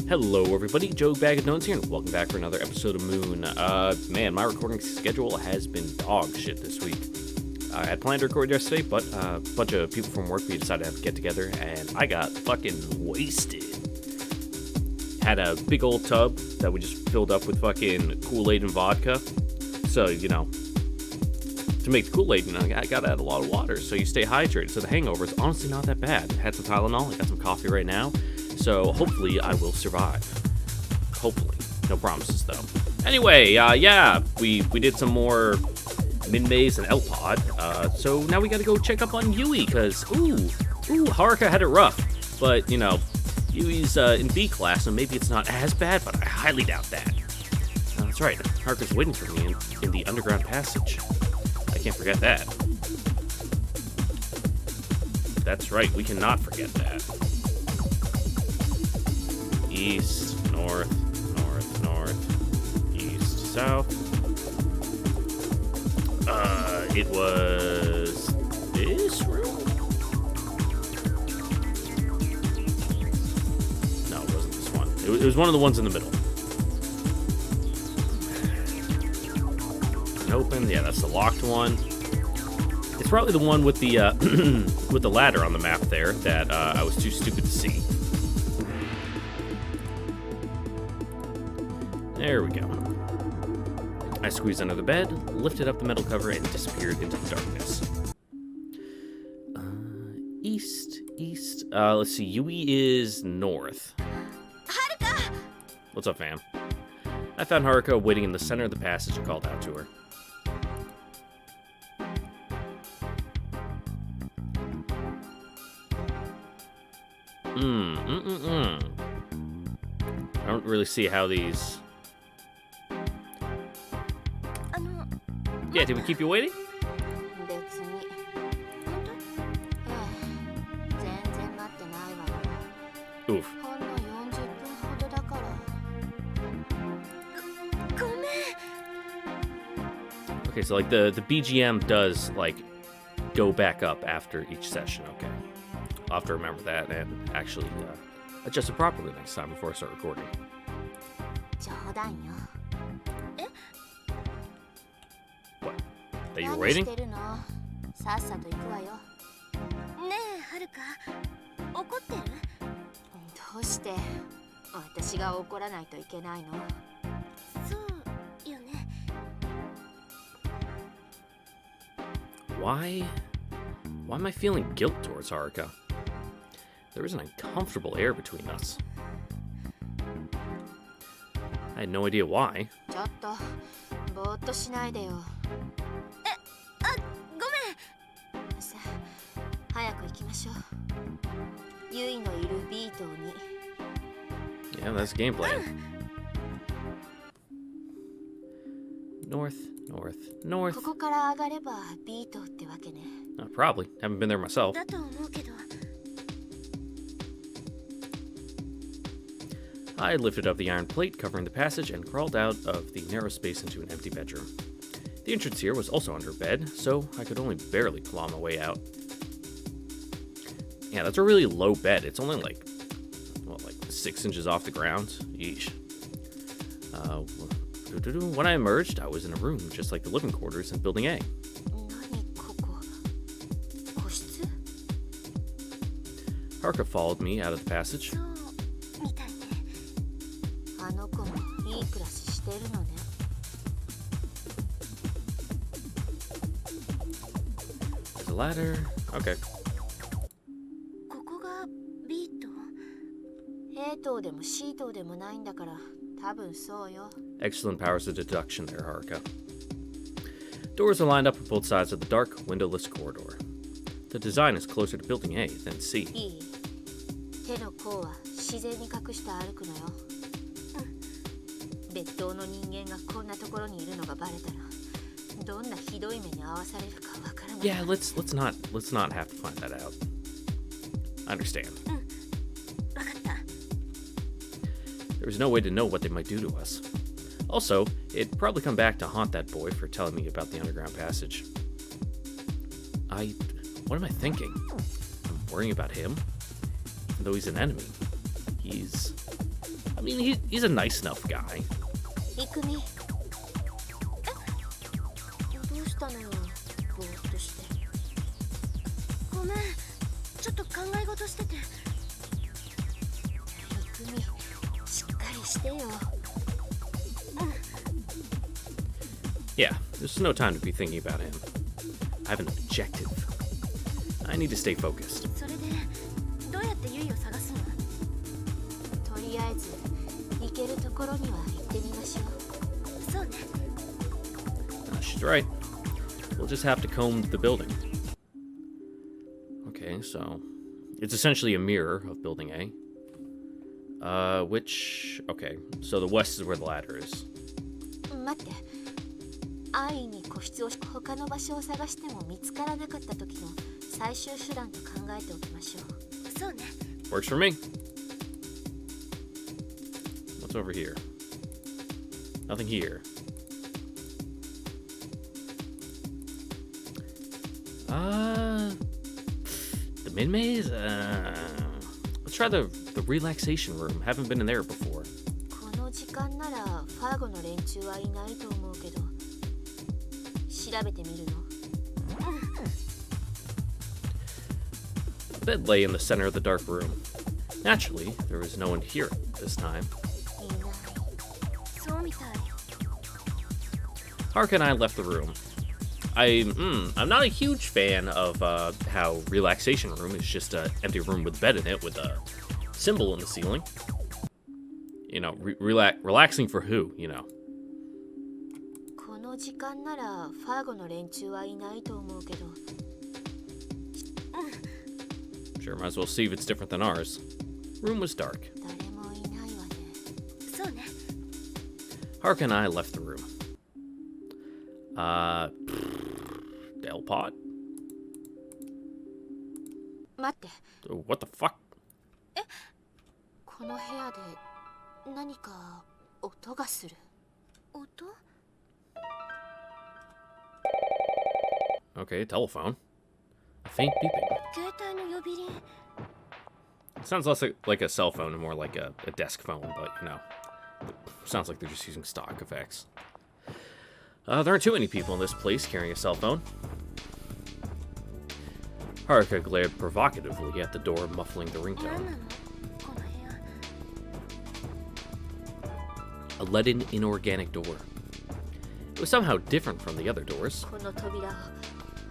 Hello everybody, Joe Bag of Nones here, and welcome back for another episode of Moon. Man, my recording schedule has been dog shit this week. I had planned to record yesterday, but a bunch of people from work, we decided to have to get together, and I got fucking wasted. Had a big old tub that we just filled up with fucking Kool-Aid and vodka. So, to make the Kool-Aid, I gotta add a lot of water, so you stay hydrated. So the hangover is honestly not that bad. Had some Tylenol, I got some coffee right now. So hopefully I will survive. Hopefully. No promises, though. Anyway, we did some more Minmaze and L-Pod. So now we gotta go check up on Yui, because, Haruka had it rough. But, Yui's in B class, so maybe it's not as bad, but I highly doubt that. That's right, Haruka's waiting for me in the underground passage. I can't forget that. That's right, we cannot forget that. East, north, north, north, east, south. It was this room? No, it wasn't this one. It was one of the ones in the middle. And open, yeah, that's the locked one. It's probably the one with the with the ladder on the map there that I was too stupid to see. There we go. I squeezed under the bed, lifted up the metal cover, and disappeared into the darkness. East. Let's see. Yui is north. Haruka! What's up, fam? I found Haruka waiting in the center of the passage and called out to her. I don't really see how these... Yeah, did we keep you waiting? Oof. Okay, so like the BGM does like go back up after each session, okay. I'll have to remember that and actually adjust it properly next time before I start recording. What? That you were waiting? さっさと行くわよ。ねえ、はるか、怒ってる？どうして私が怒らないといけないの？そうよね。Why am I feeling guilt towards Haruka? There is an uncomfortable air between us. I had no idea why. ちょっとぼーっとしないでよ。ごめん。さあ、早く行きましょう。ユイのいる B 棟に。Yeah, that's the game plan. North, north. ここから上がれば B 棟ってわけね。Probably. Haven't been there myself. だと思うけど。I lifted up the iron plate covering the passage and crawled out of the narrow space into an empty bedroom. The entrance here was also under a bed, so I could only barely claw my way out. Yeah, that's a really low bed. It's only like 6 inches off the ground. Yeesh. When I emerged, I was in a room just like the living quarters in Building A. Haruka followed me out of the passage. There's a ladder. Okay. ここが B 棟 A 棟でも C 棟でもないんだから多分そうよ。 Excellent powers of deduction there, Haruka. Doors are lined up on both sides of the dark, windowless corridor. The design is closer to Building A than C. いい。手の甲は自然に隠して歩くのよ。別棟の人間がこんなところにいるのがバレたら、どんなひどい目に遭わされるかわからない。 Yeah, let's not have to find that out. I understand. わかった。 There's no way to know what they might do to us. Also, it'd probably come back to haunt that boy for telling me about the underground passage. What am I thinking? I'm worrying about him? Even though he's an enemy. mean, he's a nice enough guy. いくみどうしたのよぼーっとしてごめんちょっと考え事してていくみしっかりしてよ Yeah, there's no time to be thinking about him. I have an objective. I need to stay focused. それでどうやってユイを探すのとりあえず行けるところには行ってみましょうそうね She's right. We'll just have to comb the building. Okay, so it's essentially a mirror of Building A. Okay, so the west is where the ladder is. 待って安易に個室を他の場所を探しても見つからなかった時の最終手段と考えておきましょうそうね Works for me. What's over here? Nothing here. The mid-maze? Let's try the relaxation room. Haven't been in there before. この時間ならファーゴの連中はいないと思うけど調べてみるの The bed lay in the center of the dark room. Naturally, there was no one here this time. いないそうみたい Haruka and I left the room. I'm not a huge fan of how relaxation room is just an empty room with a bed in it with a symbol in the ceiling. You know, relaxing for who, you know. この時間ならファーゴの連中はいないと思うけど Sure, might as well see if it's different than ours. Room was dark. 誰もいないわねそうね Haruka and I left the room. Delpod? 待って What the fuck? この部屋で何か音がする音 Okay, telephone. A faint beeping. 携帯の呼び鈴 Sounds less like a cell phone and more like a desk phone, but, you know. Sounds like they're just using stock effects. There aren't too many people in this place carrying a cell phone. Haruka glared provocatively at the door, muffling the 何 ringtone. なのこの部屋 A leaden, inorganic door. It was somehow different from the other doors. この扉を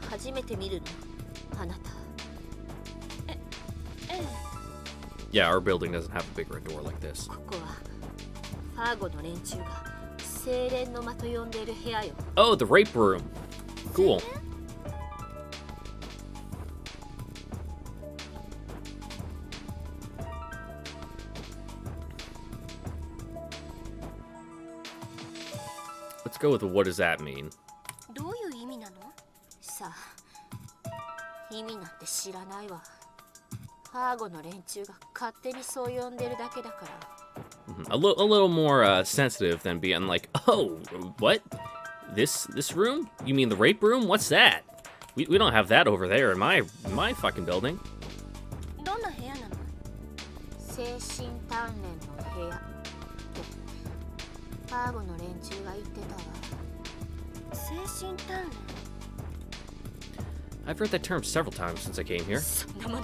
初めて見るのあなたええ Yeah, our building doesn't have a big red door like this. ここはファーゴの連中が精霊の間と呼んでいる部屋よ Oh, the rape room. Cool. Let's go with the what does that mean? どういう意味なのさあ意味なんて知らないわファーゴの連中が勝手にそう呼んでるだけだから A little more sensitive than being like, oh, what? This room? You mean the rape room? What's that? We don't have that over there in my fucking building. どんな部屋なの精神鍛錬の部屋ってファーゴの連中が言ってたわ精神鍛錬 I've heard that term several times since I came here. そんなもの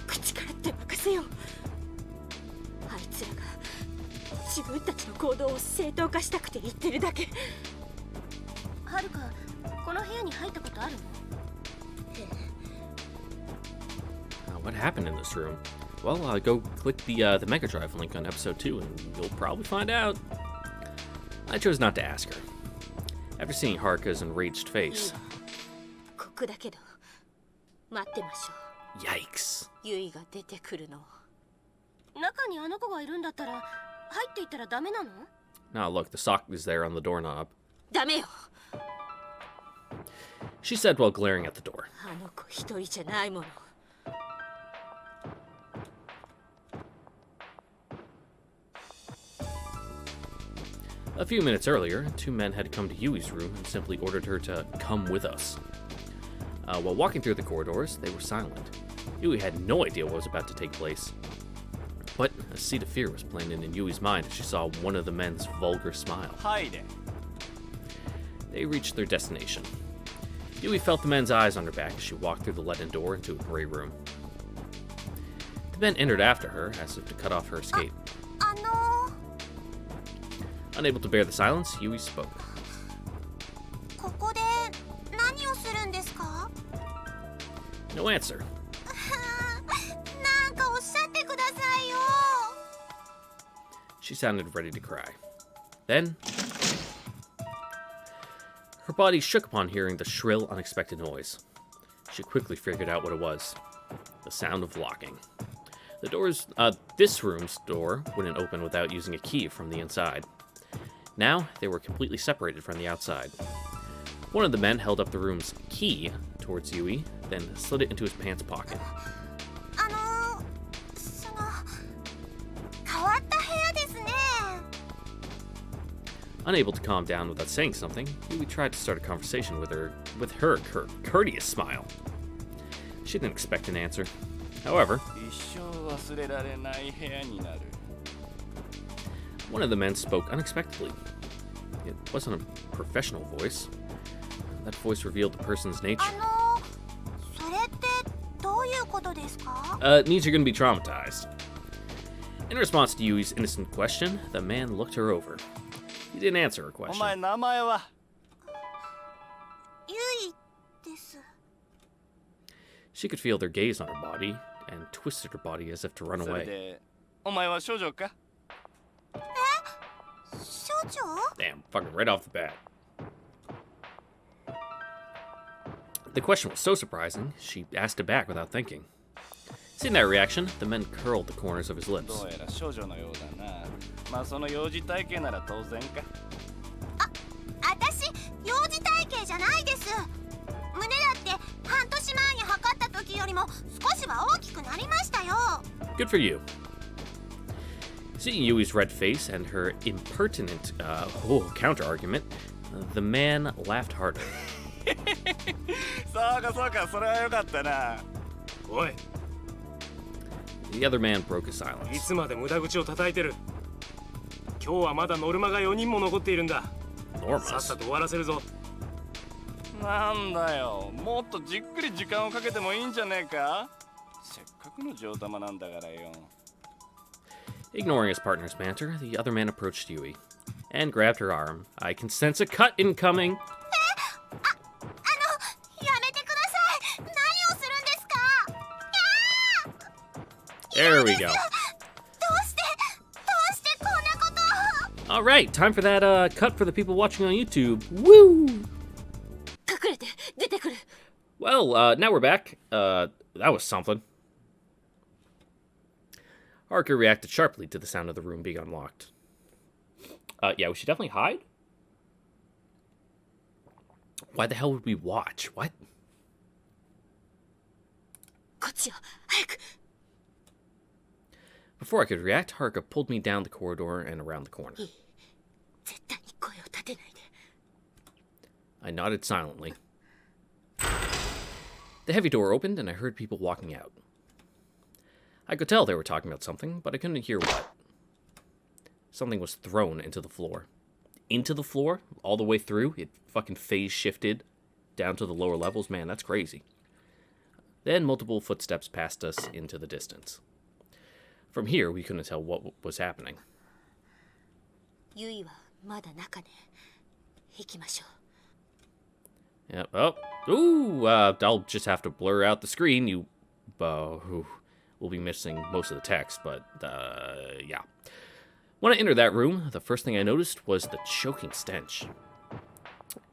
口からって任せようあいつらが自分たちの行動を正当化したくて言ってるだけはるかこの部屋に入ったことあるの What happened in this room? Well, go click the Mega Drive link on episode 2 and you'll probably find out. I chose not to ask her. After seeing Haruka's enraged いい face. わ酷だけど待ってましょ Yikes. うユイが出てくるの中にあの子がいるんだったら入っていったらダメなの Now look, the sock is there on the doorknob. ダメよ She said while glaring at the door. あの子一人じゃないもの A few minutes earlier, two men had come to Yui's room and simply ordered her to come with us. While walking through the corridors, they were silent. Yui had no idea what was about to take place. But a seed of fear was planted in Yui's mind as she saw one of the men's vulgar smile. They reached their destination. Yui felt the men's eyes on her back as she walked through the let-in door into a gray room. The men entered after her, as if to cut off her escape. Unable to bear the silence, Yui spoke. ここで何をするんですか? No answer. なんかおっしゃってくださいよ. She sounded ready to cry. Then, her body shook upon hearing the shrill, unexpected noise. She quickly figured out what it was. The sound of locking. This room's door wouldn't open without using a key from the inside. Now, they were completely separated from the outside. One of the men held up the room's key towards Yui, then slid it into his pants pocket. 変わった部屋ですね. Unable to calm down without saying something, Yui tried to start a conversation with her courteous smile. She didn't expect an answer. However, one of the men spoke unexpectedly. It wasn't a professional voice. That voice revealed the person's nature. それってどういうことですか? It means you're going to be traumatized. In response to Yui's innocent question, the man looked her over. He didn't answer her question. ゆいです. She could feel their gaze on her body and twisted her body as if to run away. 少女? Damn, fucking right off the bat. The question was so surprising, she asked it back without thinking. Seeing that reaction, the man curled the corners of his lips. 私、幼児体型じゃないです。胸だって半年前に測った時よりも少しは大きくなりましたよ. Good for you. Seeing Yui's red face and her impertinent counter-argument, the man laughed harder. そうかそうか、それはよかったな。おい。 The other man broke his silence. いつまで無駄口を叩いてる。今日はまだノルマが4人も残っているんだ。さっさと終わらせるぞ。なんだよ、もっとじっくり時間をかけてもいいんじゃねえか。せっかくの上玉なんだからよ。 Ignoring his partner's banter, the other man approached Yui and grabbed her arm. I can sense a cut incoming. There we go. All right, time for that cut for the people watching on YouTube. Woo! Well, now we're back. That was something. Haruka reacted sharply to the sound of the room being unlocked. Yeah, we should definitely hide. Why the hell would we watch? What? Before I could react, Haruka pulled me down the corridor and around the corner. I nodded silently. The heavy door opened and I heard people walking out. I could tell they were talking about something, but I couldn't hear what. Something was thrown into the floor. Into the floor? All the way through? It fucking phase shifted down to the lower levels? Man, that's crazy. Then multiple footsteps passed us into the distance. From here, we couldn't tell what was happening. Yep. Oh. Ooh, I'll just have to blur out the screen. You will be missing most of the text, but, yeah. When I entered that room, the first thing I noticed was the choking stench.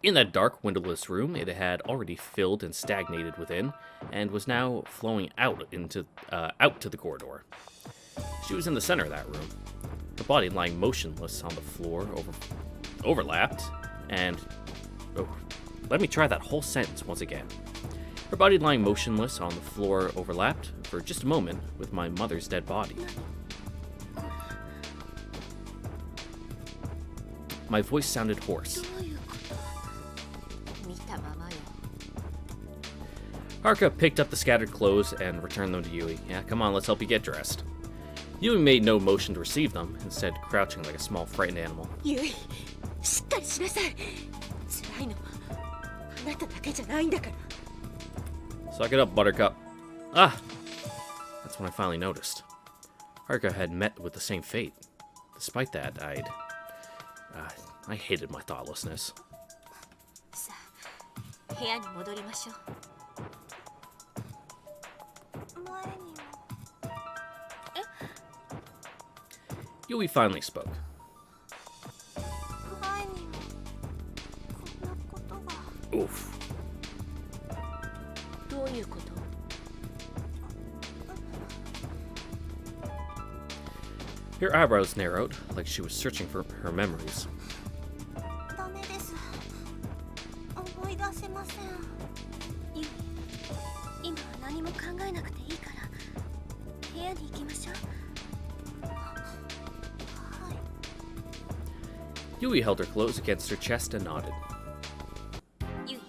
In that dark, windowless room, it had already filled and stagnated within, and was now flowing out to the corridor. She was in the center of that room, her body lying motionless on the floor, overlapped, and... Oh, let me try that whole sentence once again. Her body lying motionless on the floor overlapped, for just a moment, with my mother's dead body. My voice sounded hoarse. Haruka picked up the scattered clothes and returned them to Yui. Yeah, come on, let's help you get dressed. Yui made no motion to receive them, instead crouching like a small frightened animal. ユイ、しっかりしなさい。辛いのはあなただけじゃないんだから。 Suck it up, Buttercup. Ah! That's when I finally noticed. Haruka had met with the same fate. Despite that, I hated my thoughtlessness. さあ、部屋に戻りましょう。前にも。Yui finally spoke. 前にもこんなことが。 Oof. どういうこと？ Her eyebrows narrowed, like she was searching for her memories. ダメです。思い出せません。ユイ、今は何も考えなくていいから部屋に行きましょう。はい。 Yui held her clothes against her chest and nodded. ユイ、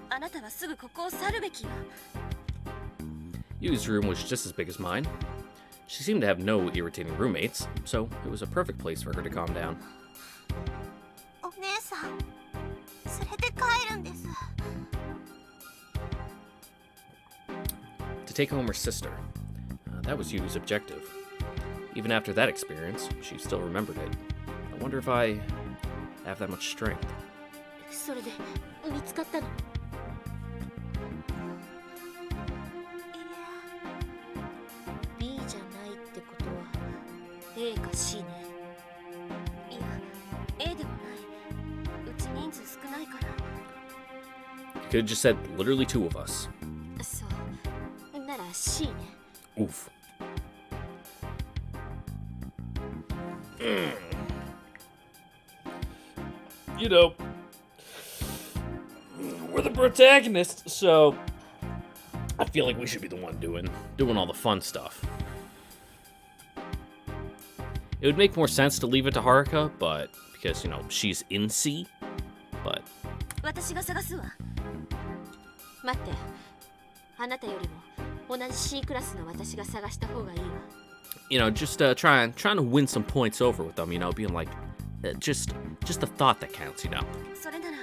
あなたはすぐここを去るべきよ。 Yui's room was just as big as mine. She seemed to have no irritating roommates, so it was a perfect place for her to calm down. お姉さん、連れて帰るんです。 To take home her sister. That was Yui's objective. Even after that experience, she still remembered it. I wonder if I have that much strength. それで見つかったの？いや、B じゃないってことは A か C ね。いや、A でもない。うち人数少ないから。 You could have just said literally 2 of us. そう。なら C ね。 Oof. You know, we're the protagonists, so I feel like we should be the one doing all the fun stuff. It would make more sense to leave it to Haruka, but because, you know, she's in C, but 私が探すわ。待って。あなたよりも同じ C クラスの私が探した方がいいわ。 you know, just trying to win some points over with them, you know, being like just the thought that counts, you know. それなら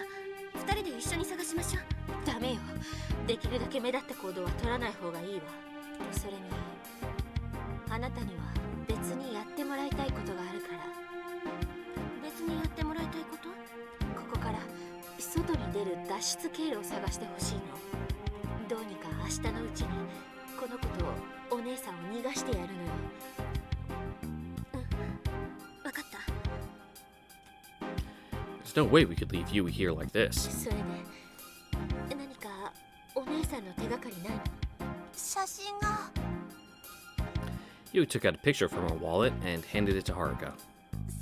2人で一緒に探しましょう。ダメよ。できるだけ目立った行動は取らない方がいいわ。それにあなたには別にやってもらいたいことがあるから。別にやってもらいたいこと？ここから外に出る脱出経路を探してほしいの。どうにか明日のうちにこの子とお姉さんを逃がしてやるのよ。うん、わかった。 There's no way we could leave Yui here like this. それで何かお姉さんの手がかりないの？写真が。 Yui took out a picture from her wallet and handed it to Haruka.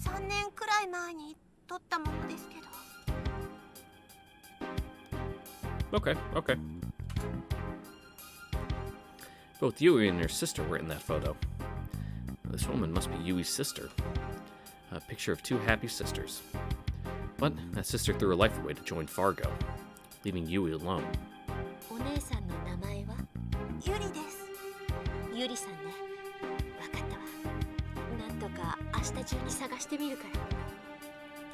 3年くらい前に撮ったものですけど。 Okay. Both Yui and her sister were in that photo. This woman must be Yui's sister. A picture of 2 happy sisters. But that sister threw her life away to join Fargo, leaving Yui alone. お姉さんの名前は？ゆりです。ゆりさんね。わかったわ。なんとか明日中に探してみるから。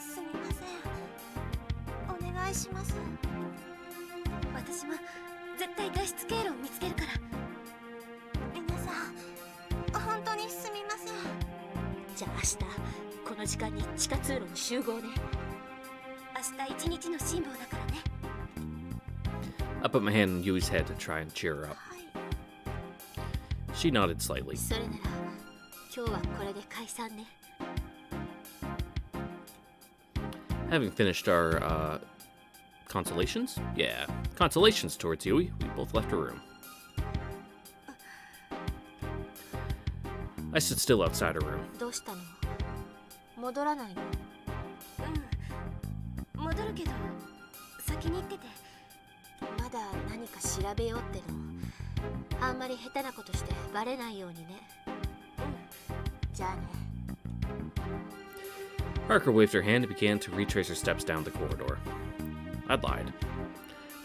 すみません。お願いします。私も絶対脱出経路を見つけるから。皆さん、本当にすみません。じゃあ明日この時間に地下通路に集合ね。明日一日の辛抱だからね。 I put my hand on Yui's head to try and cheer her up. はい。 She nodded slightly. それなら今日はこれで解散ね。 Having finished our consolations? Yeah, consolations towards Yui, we both left her room. I stood still outside her room. どうしたの？戻らないの？うん、戻るけど先に行ってて。まだ何か調べようっての。あんまり下手なことしてバレないようにね。うん、じゃあね。 Haruka waved her hand and began to retrace her steps down the corridor. I'd lied.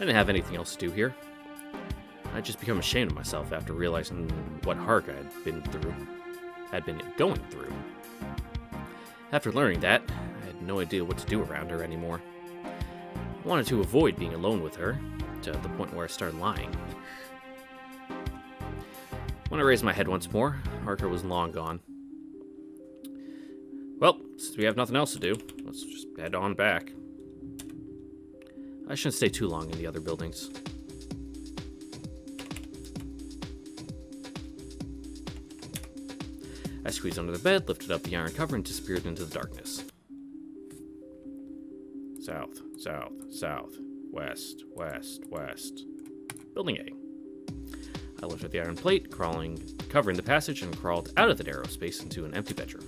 I didn't have anything else to do here. I'd just become ashamed of myself after realizing what Haruka had been through. had been going through. After learning that, I had no idea what to do around her anymore. I wanted to avoid being alone with her, to the point where I started lying. When I raised my head once more, Haruka was long gone. Well, since we have nothing else to do, let's just head on back. I shouldn't stay too long in the other buildings. I squeezed under the bed, lifted up the iron cover, and disappeared into the darkness. South, south, south, west, west, west. Building A. I lifted the iron plate, covering the passage, and crawled out of the narrow space into an empty bedroom.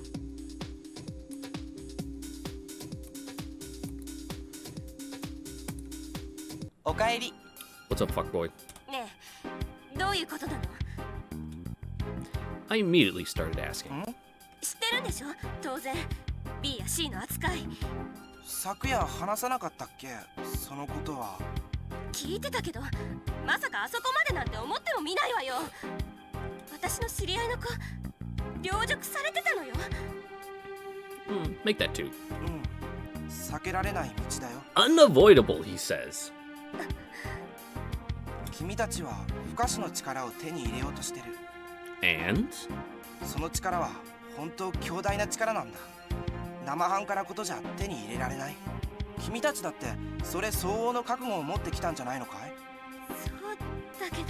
What's up, fuckboy? ねえ、どういうことなの？ I immediately started asking. 知ってるんでしょ？当然 B や C の扱い。昨夜話さなかったっけ？そのことは。聞いてたけど、まさかあそこまでなんて思ってもみないわよ。私の知り合いの子、凌辱されてたのよ。Make that too. 避けられない道だよ。Unavoidable, he says. 君たちは不可視の力を手に入れようとしてる。And? その力は本当強大な力なんだ。生半可なことじゃ手に入れられない。君たちだってそれ相応の覚悟を持ってきたんじゃないのかい？そうだけど、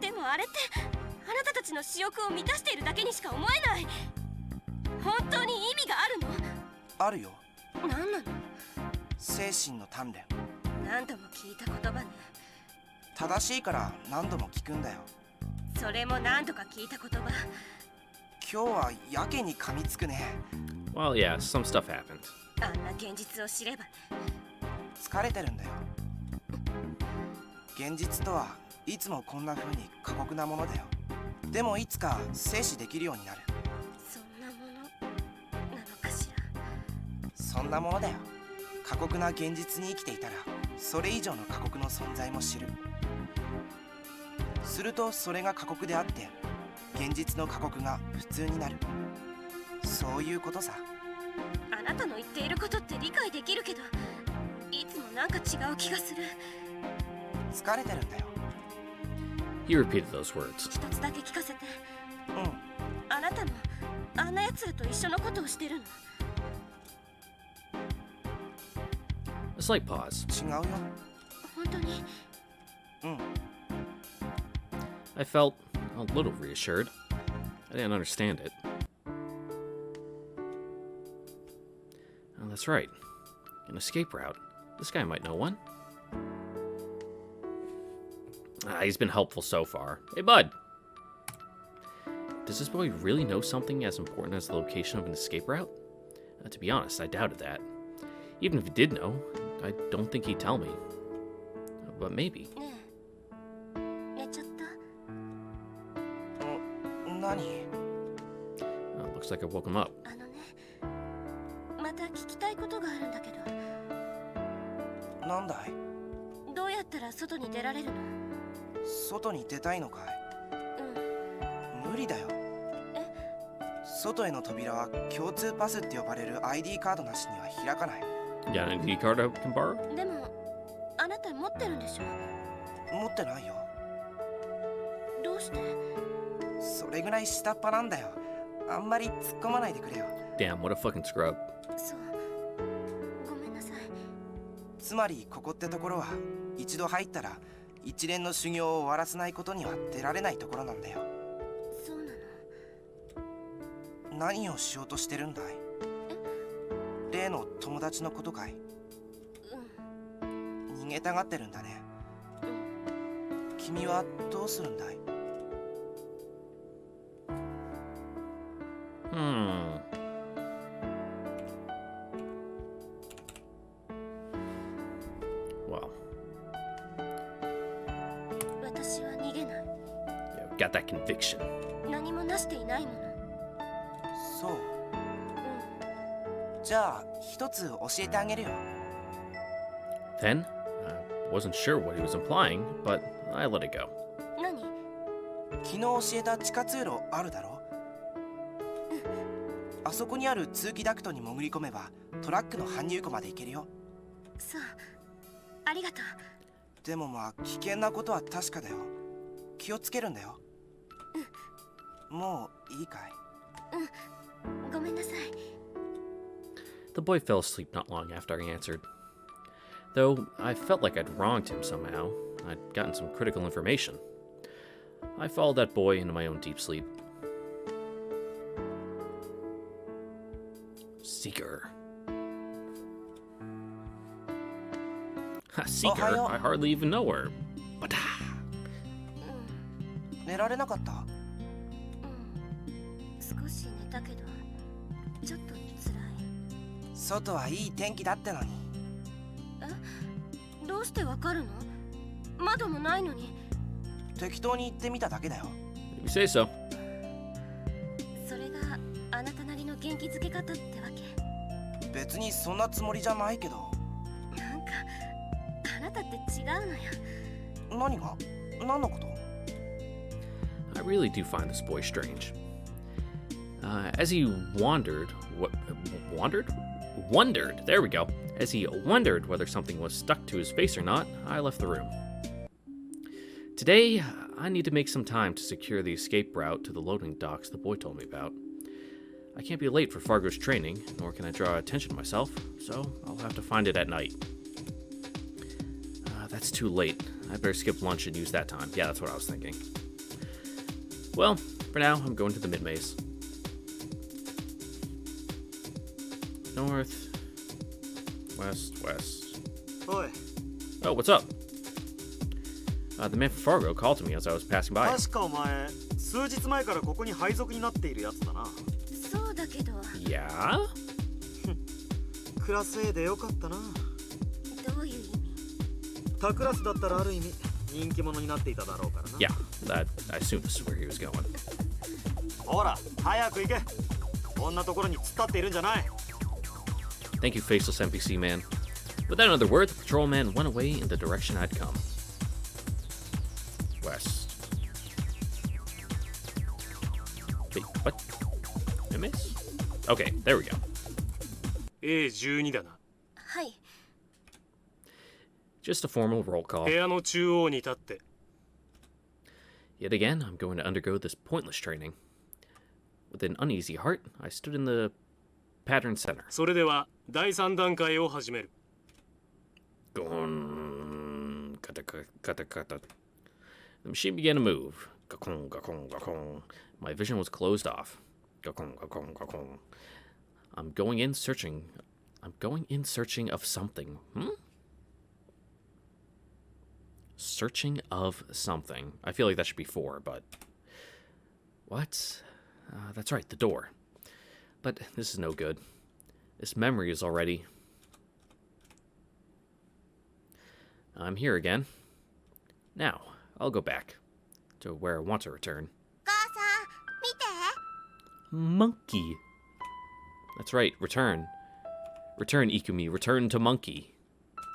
でもあれってあなたたちの私欲を満たしているだけにしか思えない。本当に意味があるの？あるよ。何なの？精神の鍛錬。何度も聞いた言葉ね。正しいから何度も聞くんだよ。それも何度か聞いた言葉。今日はやけに噛みつくね。Well, yeah, some stuff happened. あんな現実を知ればね。疲れてるんだよ。現実とはいつもこんな風に過酷なものだよ。でもいつか静止できるようになる。そんなものなのかしら。そんなものだよ。過酷な現実に生きていたらそれ以上の過酷の存在も知る。するとそれが過酷であって現実の過酷が普通になる。そういうことさ。あなたの言っていることって理解できるけど、いつもなんか違う気がする。疲れてるんだよ。 He repeated those words. 一つだけ聞かせて。あなたもあんな奴らと一緒のことをしてるの？ A slight pause. 違うよ。本当に？I felt a little reassured. I didn't understand it. Oh, that's right. An escape route. This guy might know one. He's been helpful so far. Hey, bud. Does this boy really know something as important as the location of an escape route? To be honest, I doubted that. Even if he did know, I don't think he'd tell me. But maybe. ねえ、寝ちゃった？何？ Looks like I woke him up. あのね、また聞きたいことがあるんだけど。なんだい？どうやったら外に出られるの？外に出たいのかい？無理だよ。外への扉は共通パスって呼ばれる ID カードなしには開かない。Yeah, an ID card I can borrow? でも、あなた持ってるんでしょ？持ってないよ。どうして？それぐらい下っ端なんだよ。あんまり突っ込まないでくれよ。Damn, what a fucking scrub. そう。ごめんなさい。つまりここってところは一度入ったら一連の修行を終わらせないことには出られないところなんだよ。そうなの？何をしようとしてるんだい？例の友達のことかい？逃げたがってるんだね。君はどうするんだい？Well. 私は逃げない。Yeah, got that conviction. 何もなしていないもの。そう。じゃあ一つ教えてあげるよ。Then, I wasn't sure what he was implying, but I let it go. 何？昨日教えた地下通路あるだろ。あそこにある通気ダクトに潜り込めばトラックの搬入庫まで行けるよ。そう、ありがとう。でもまあ危険なことは確かだよ。気をつけるんだよ。もういいかい？ごめんなさい。 The boy fell asleep not long after I answered. Though I felt like I'd wronged him somehow, I'd gotten some critical information. I followed that boy into my own deep sleep. Seeker. Seeker? I hardly even know her. But 寝られなかった？少し寝たけどちょっと辛い。外はいい天気だってのに。どうしてわかるの？窓もないのに。適当に言ってみただけだよ。You say so. それがあなたなりの元気づけ方ってわけ？別にそんなつもりじゃないけど。なんかあなたって違うのよ。何が？何のこと？ I really do find this boy strange. As he wondered, there we go. As he wondered whether something was stuck to his face or not, I left the room. Today, I need to make some time to secure the escape route to the loading docks the boy told me about. I can't be late for Fargo's training, nor can I draw attention to myself, so I'll have to find it at night. That's too late. I better skip lunch and use that time. Yeah, that's what I was thinking. Well, for now, I'm going to the mid-maze. North, west, west. Oi. Oh, what's up? The man from Fargo called to me as I was passing by. 確かお前、数日前からここに配属になっているやつだな。そうだけど。Yeah? クラス A でよかったな。どういう意味？他クラスだったらある意味人気者になっていただろうからな。Yeah, I assumed this is where he was going. ほら、早く行け。こんなところに突っ立っているんじゃない。Thank you, faceless NPC man. Without another word, the patrolman went away in the direction I'd come. West. Wait, what? Miss? Okay, there we go. A12 だな。はい。 Just a formal roll 部 call. 屋の中央に立って。 Yet again, I'm going to undergo this pointless training. With an uneasy heart, I stood in the pattern center. それでは第3段階を始める。Gon, kata, kata, kata. The machine began to move. Gakong, gakong, gakong. My vision was closed off. Gakong, gakong, gakong. I'm going in searching of something. Searching of something. I feel like that should be 4, but... What? That's right, the door. But this is no good. This memory is already... I'm here again. Now, I'll go back to where I want to return. お母さん、見て。 Monkey. That's right, return. Return, Ikumi. Return to Monkey.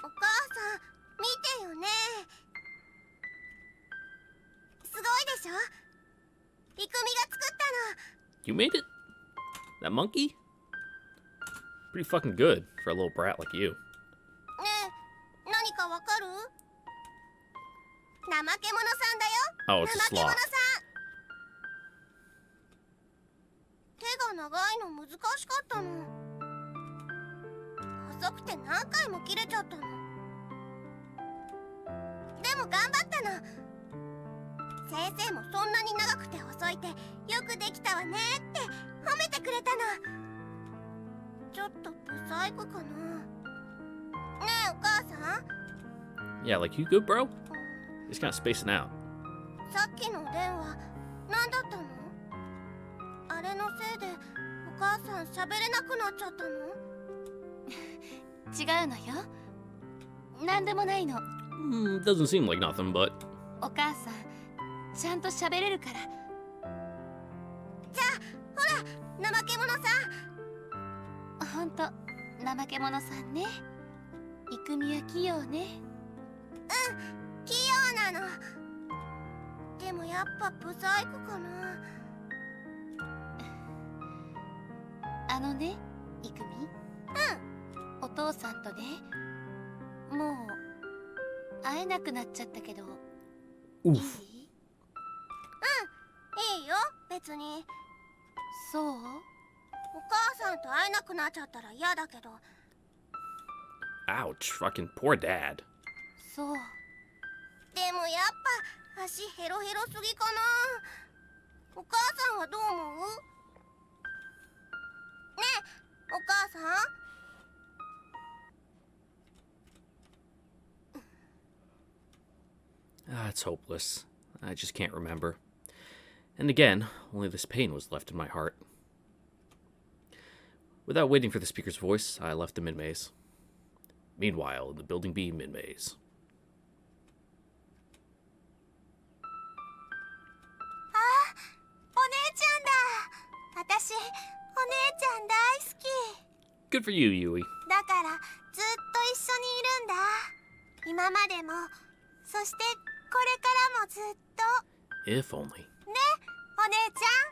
お母さん、見てよね。すごいでしょ？イクミが作ったの。 You made it? That monkey? Pretty fucking good for a little brat like you. ねえ、何かわかる？怠け者さんだよ。 Oh, it's a 怠け者 sloth. さん。手が長いの難しかったの。細くて何回も切れちゃったの。でも頑張ったの。先生もそんなに長くて細いてよくできたわねって褒めてくれたの。ちょっとブサイクかな。ねえお母さん。 Yeah, like you good, bro? He's kind of spacing out. さっきの電話何だったの？あれのせいでお母さん喋れなくなっちゃったの？違うのよ。何でもないの。 Doesn't seem like nothing, but... お母さんちゃんと喋れるから。じゃあほら怠け者さん。ほんと怠け者さんね。イクミは器用ね。うん、器用なの。でもやっぱブサイクかな。あのね、イクミ。お父さんとね、もう会えなくなっちゃったけど。いい？いいよ、別に。そう？お母さんと会えなくなっちゃったら嫌だけど。Ouch, fucking poor dad. そう。でもやっぱ足ヘロヘロすぎかな。お母さんはどう思う？ねえ、お母さん。It's hopeless. I just can't remember. And again, only this pain was left in my heart. Without waiting for the speaker's voice, I left the mid-maze. Meanwhile, in the Building B mid-maze. お姉ちゃんだ。私、お姉ちゃん大好き。 Good for you, Yui. だからずっと一緒にいるんだ。今までも、そしてこれからもずっと。 If only. ね、お姉ちゃん。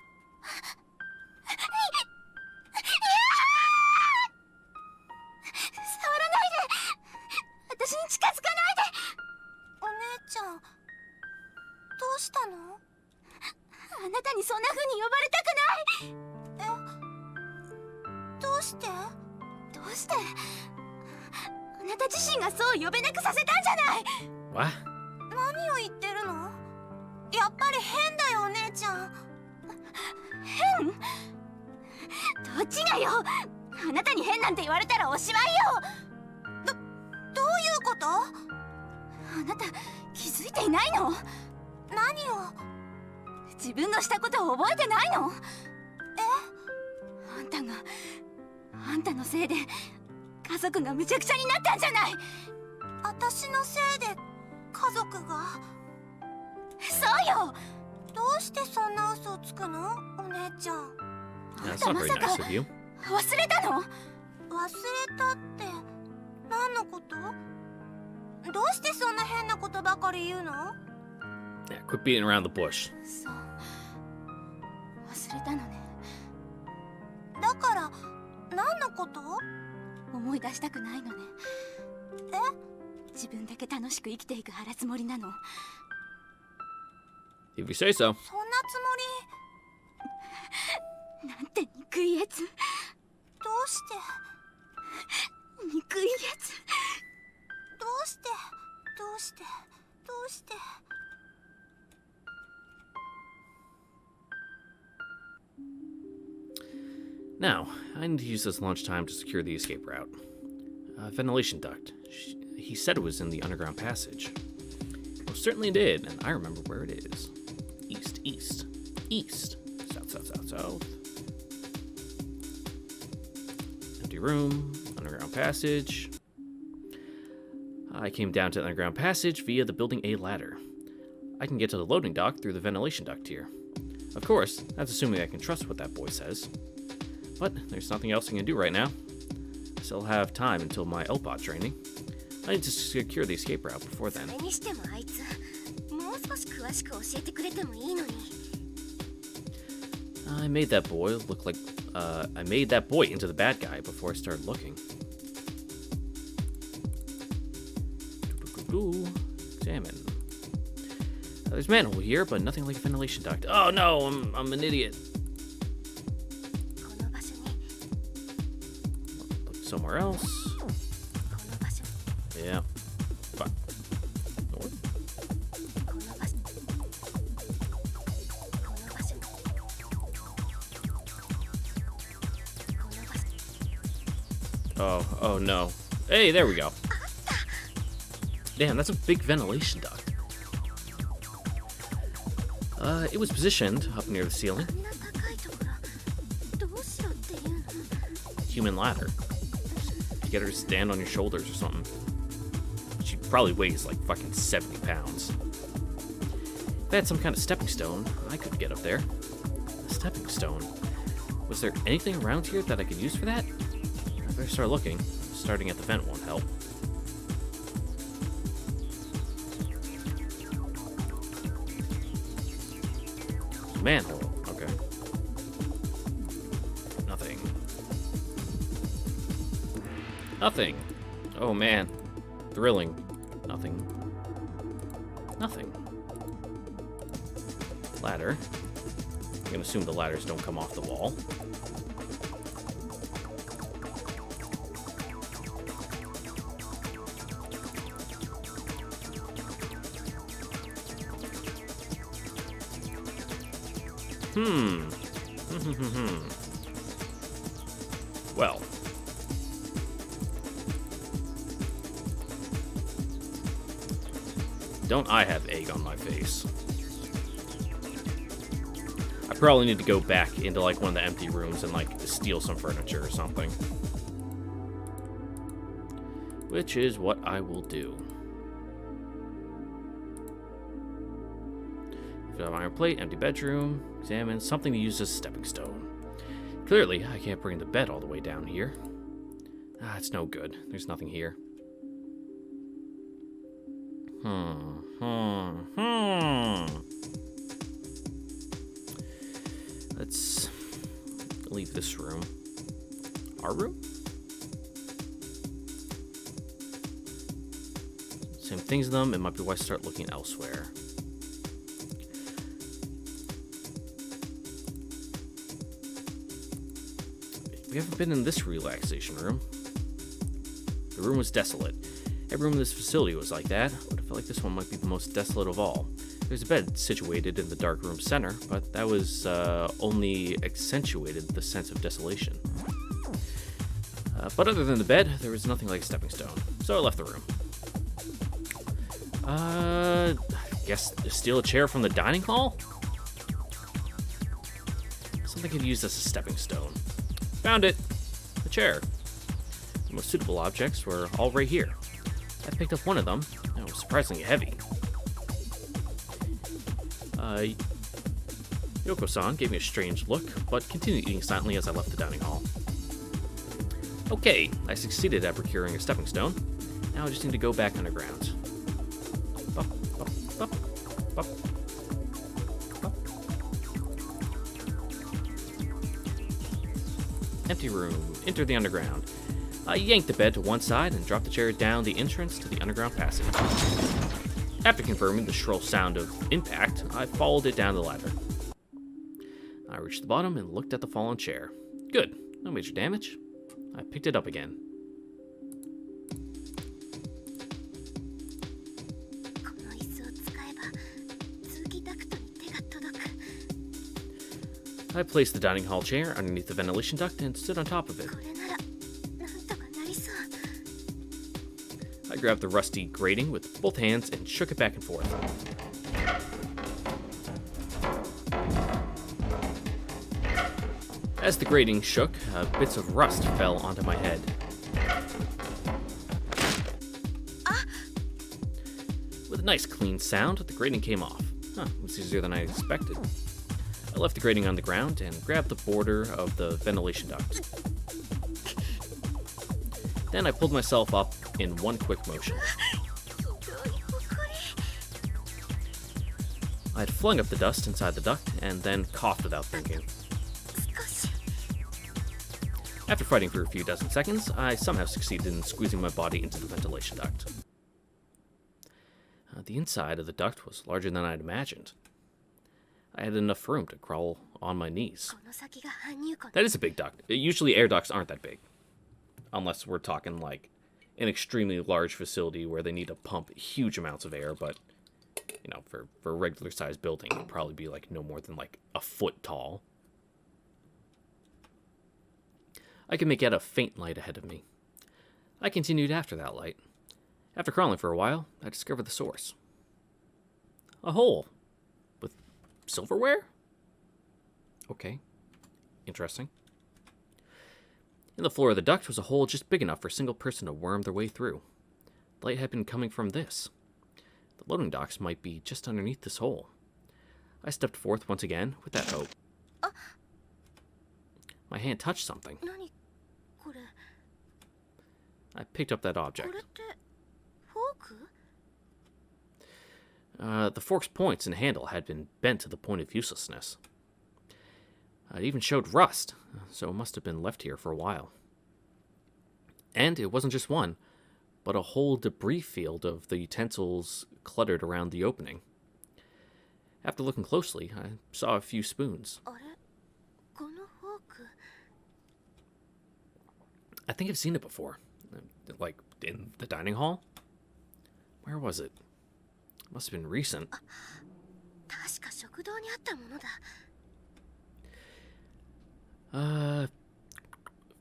触らないで。私に近づかないで。お姉ちゃん、どうしたの？あなたにそんな風に呼ばれたくない。どうして？どうして？あなた自身がそう呼べなくさせたんじゃない。 What? 何を言ってるの？やっぱり変だよ、お姉ちゃん。変？どっちがよ。あなたに変なんて言われたらおしまいよ。どういうこと？あなた気づいていないの？何を？自分のしたことを覚えてないの？あんたのせいで家族がむちゃくちゃになったんじゃない。私のせいで家族が？そうよ。どうしてそんな嘘をつくの、お姉ちゃん。あん That's た not ま very さか nice of you. 忘れたの？忘れたって何のこと？どうしてそんな変なことばかり言うの？ Yeah, quit beating around the bush. そう、忘れたのね。だから何のこと？思い出したくないのね。自分だけ楽しく生きていく腹つもりなの。 If you say so. そんなつもり。なんて憎いやつ。どうして憎いやつ。どうしてどうしてどうして。 Now, I need to use this lunchtime to secure the escape route. Ventilation duct. He said it was in the underground passage. Well, certainly did, and I remember where it is. East, east, east. South, south, south, south. Empty room, underground passage. I came down to the underground passage via the Building A ladder. I can get to the loading dock through the ventilation duct here. Of course, that's assuming I can trust what that boy says. But there's nothing else I can do right now. I still have time until my LPOT training. I need to secure the escape route before then. それにしてもあいつ、もう少し詳しく教えてくれてもいいのに。I made that boy look like I made that boy into the bad guy before I started looking. Examine. There's manhole here, but nothing like a ventilation duct. Oh no, I'm an idiot. この場所に。 Look somewhere else. この場所。 Yeah. Fuck. North. この場所。この場所。この場所。 Oh no. Hey, there we go. Damn, that's a big ventilation duct. It was positioned up near the ceiling. あんな高いところ、どうしろっていうの？ Human ladder. You get her to stand on your shoulders or something. She probably weighs like fucking 70 pounds. If I had some kind of stepping stone, I could get up there. A stepping stone. Was there anything around here that I could use for that? I better start looking. Starting at the vent won't help. Manhole. Okay. Nothing. Nothing. Oh man. Thrilling. Nothing. Nothing. Ladder. I'm gonna assume the ladders don't come off the wall. Well. Don't I have egg on my face? I probably need to go back into like one of the empty rooms and like steal some furniture or something. Which is what I will do. Iron plate, empty bedroom, examine, something to use as a stepping stone. Clearly, I can't bring the bed all the way down here. It's no good. There's nothing here. Let's leave this room. Our room? Same things in them. It might be why I start looking elsewhere. We haven't been in this relaxation room. The room was desolate. Every room in this facility was like that, but I felt like this one might be the most desolate of all. There's a bed situated in the dark room center, but that was only accentuated the sense of desolation. But other than the bed, there was nothing like a stepping stone, so I left the room. Guess steal a chair from the dining hall? Something could use as a stepping stone. Found it! The chair. The most suitable objects were all right here. I picked up one of them. It was surprisingly heavy. Yoko-san gave me a strange look, but continued eating silently as I left the dining hall. Okay, I succeeded at procuring a stepping stone. Now I just need to go back underground. Bop, bop, bop, bop, bop. Empty room. Enter the underground. I yanked the bed to one side and dropped the chair down the entrance to the underground passage. After confirming the shrill sound of impact, I followed it down the ladder. I reached the bottom and looked at the fallen chair. Good, no major damage. I picked it up again. I placed the dining hall chair underneath the ventilation duct and stood on top of it. I grabbed the rusty grating with both hands and shook it back and forth. As the grating shook, bits of rust fell onto my head. With a nice clean sound, the grating came off. It was easier than I expected. I left the grating on the ground and grabbed the border of the ventilation duct. Then I pulled myself up in one quick motion. I had flung up the dust inside the duct and then coughed without thinking. After fighting for a few dozen seconds, I somehow succeeded in squeezing my body into the ventilation duct. The inside of the duct was larger than I'd imagined. I had enough room to crawl on my knees. That is a big duct. Usually air ducts aren't that big. Unless we're talking like an extremely large facility where they need to pump huge amounts of air, but you know, for a regular sized building, it'd probably be like no more than like a foot tall. I could make out a faint light ahead of me. I continued after that light. After crawling for a while, I discovered the source. A hole. With silverware? Okay. Interesting. In the floor of the duct was a hole just big enough for a single person to worm their way through. The light had been coming from this. The loading docks might be just underneath this hole. I stepped forth once again with that hope. My hand touched something. I picked up that object. The fork's points and handle had been bent to the point of uselessness. It even showed rust, so it must have been left here for a while. And it wasn't just one, but a whole debris field of the utensils cluttered around the opening. After looking closely, I saw a few spoons. あれこのフォーク I think I've seen it before. Like, in the dining hall? Where was it? Must have been recent. 確か食堂にあったものだ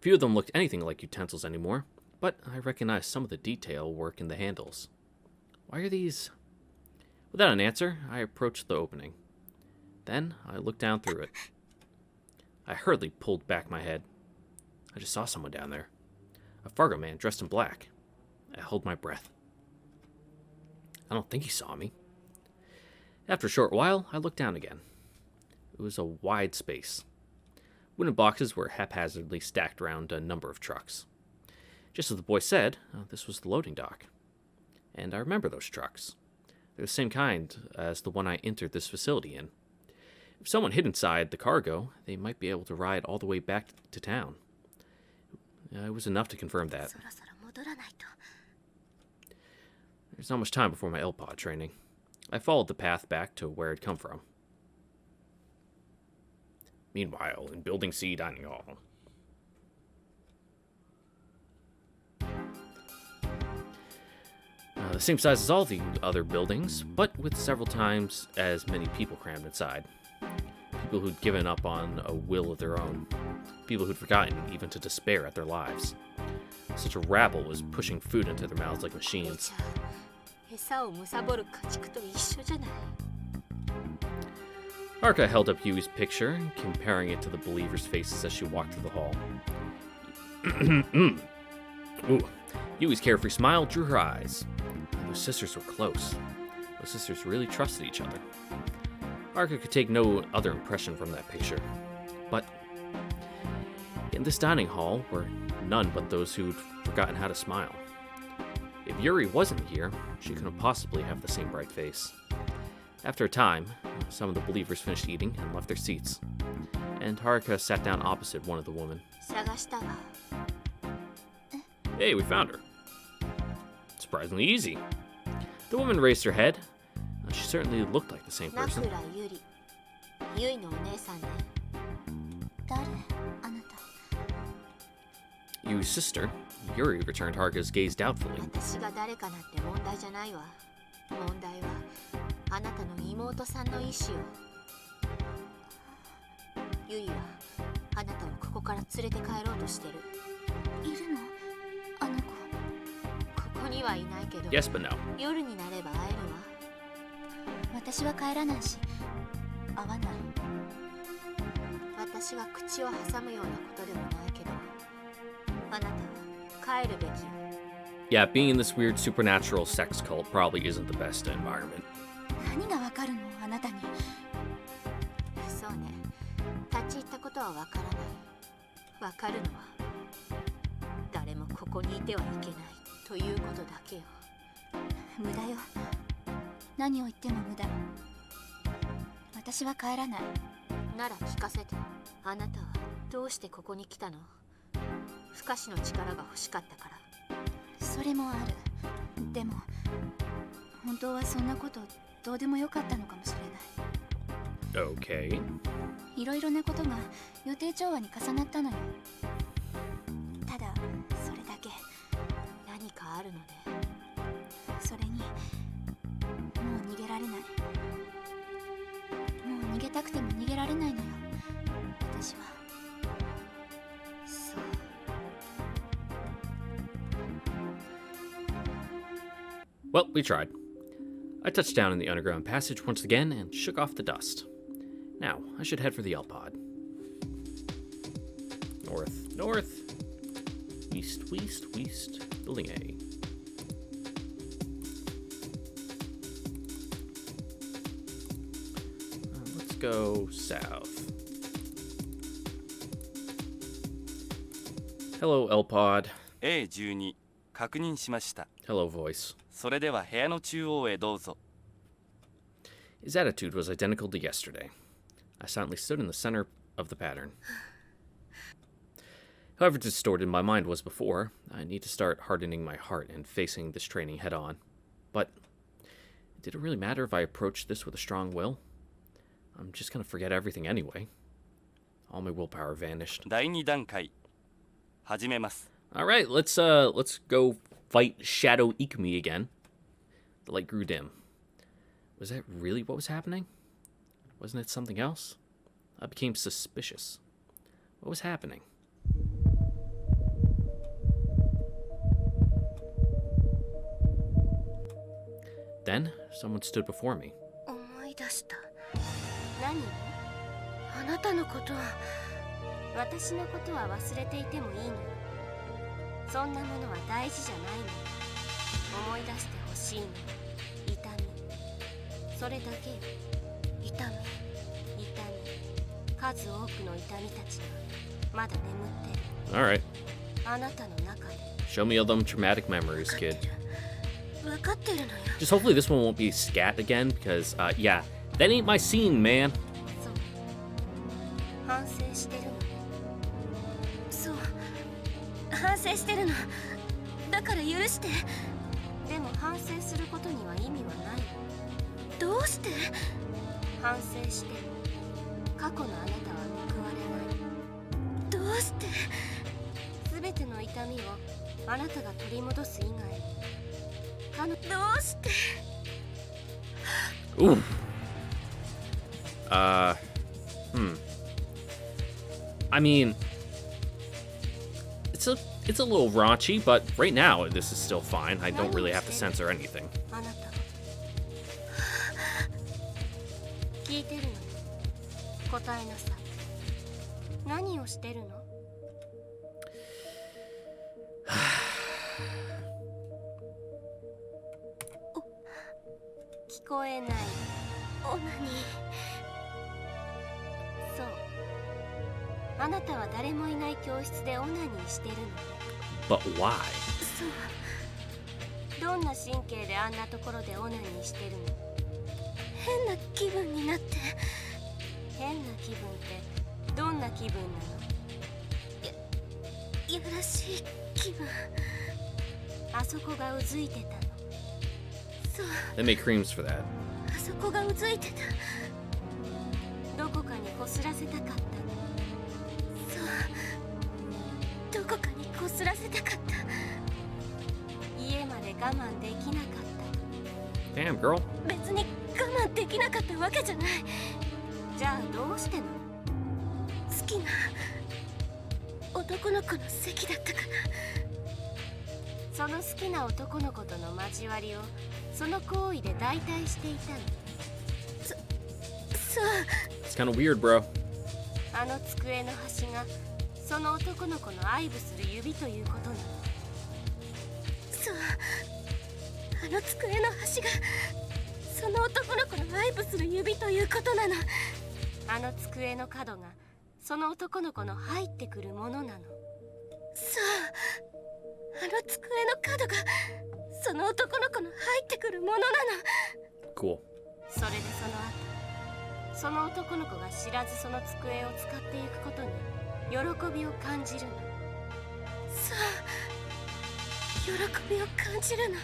Few of them looked anything like utensils anymore, but I recognized some of the detail work in the handles. Why are these... Without an answer, I approached the opening. Then, I looked down through it. I hurriedly pulled back my head. I just saw someone down there. A Fargo man dressed in black. I held my breath. I don't think he saw me. After a short while, I looked down again. It was a wide space. Wooden boxes were haphazardly stacked around a number of trucks. Just as the boy said, this was the loading dock. And I remember those trucks. They're the same kind as the one I entered this facility in. If someone hid inside the cargo, they might be able to ride all the way back to town. It was enough to confirm that. そろそろ戻らないと There's not much time before my LPOD training. I followed the path back to where I'd come from. Meanwhile, in Building C Dining Hall. The same size as all the other buildings, but with several times as many people crammed inside. People who'd given up on a will of their own. People who'd forgotten even to despair at their lives. Such a rabble was pushing food into their mouths like え machines. じゃあ餌を貪る家畜と一緒じゃない Haruka held up Yui's picture, comparing it to the believers' faces as she walked through the hall. Ooh. Yui's carefree smile drew her eyes. Those sisters were close. Those sisters really trusted each other. Haruka could take no other impression from that picture. But in this dining hall were none but those who'd forgotten how to smile. If Yuri wasn't here, she couldn't possibly have the same bright face. After a time, some of the believers finished eating and left their seats, and Haruka sat down opposite one of the women. 探したわ Hey, we found her. Surprisingly easy. The woman raised her head. She certainly looked like the same 名 person. 倉ゆりゆいのお姉さんね誰あなた Yui's sister, Yuri, returned Haruka's gaze doubtfully. 私が誰かなんて問題じゃないわ問題はあなたの妹さんの意思よゆいはあなたをここから連れて帰ろうとしてるいるのあの子ここにはいないけど Yes, but no. 夜になれば会えるわ私は帰らないし会わない私が口を挟むようなことでもないけどあなたは帰るべきよ Yeah, being in this weird supernatural sex cult probably isn't the best environment. 何がわかるのあなたにそうね立ち入ったことはわからないわかるのは誰もここにいてはいけないということだけよ無駄よ何を言っても無駄私は帰らないなら聞かせてあなたはどうしてここに来たの不可視の力が欲しかったからそれもあるでも本当はそんなことどうでもよかったのかもしれない Okay. いろいろなことが予定調和に重なったのよただそれだけ何かあるのでそれにもう逃げられないもう逃げたくても逃げられないのよ私はそう Well, we tried. I touched down in the underground passage once again and shook off the dust. Now, I should head for the L-Pod. North, north. East, west, west. Building A. Let's go south. Hello, L-Pod. A12 確認しました。 Hello, voice. それでは部屋の中央へどうぞ。 His attitude was identical to yesterday. I silently stood in the center of the pattern. However distorted my mind was before, I need to start hardening my heart and facing this training head on. But did it really matter if I approached this with a strong will? I'm just gonna forget everything anyway. All my willpower vanished. 第2段階始めます。 Alright, let's go fight Shadow Ikumi again. The light grew dim. Was that really what was happening? Wasn't it something else? I became suspicious. What was happening? Then, someone stood before me. 思い出した。何？あなたのことは。私のことは忘れていてもいいの。そんなものは大事じゃないの。思い出してほしいの。痛み。それだけよ。痛み。痛み。数多くの痛みたちがまだ眠ってる。Alright. あなたの中で。Show me all them traumatic memories, kid. 分かってるのよ。 Just hopefully this one won't be scat again, because, yeah, that ain't my scene, man. そう。反省してるのね。そう。反省してるの。だから許して。でも反省することには意味はない。どうして？反省して過去のあなたは報われない。どうして？すべての痛みをあなたが取り戻す以外に。どうして？ Ooh. I mean, it's a little raunchy, but right now this is still fine. I don't really have to censor anything. あなた聞いてるの？答えなさい。何をしてるの？聞こえない。オナニー。そう。あなたは誰もいない教室でオナニーしてるの。 But why? そう。どんな神経であんなところでオナニーしてるの？変な気分になって。変な気分ってどんな気分なの？やらしい気分。あそこがうずいてたの。そう。 They make creams for that. あそこがうずいてた。どこかにこすらせたかったの。そう。どこかにこすらせたかった。家まで我慢できなかった。 Damn, girl. 別に我慢できなかったわけじゃない。じゃあどうしてなの？好きな男の子の席だったかな。その好きな男の子との交わりをその行為で代替していたの。そう。 It's kind of weird, bro. あの机の端がその男の子の愛撫する指ということなの。そう。あの机の端がその男の子の愛撫する指ということなの。あの机の角がその男の子の入ってくるものなの。そう。あの机の角がその男の子の入ってくるものなの。 Cool. それでその後、その男の子が知らずその机を使っていくことに喜びを感じるの。そう。喜びを感じるの。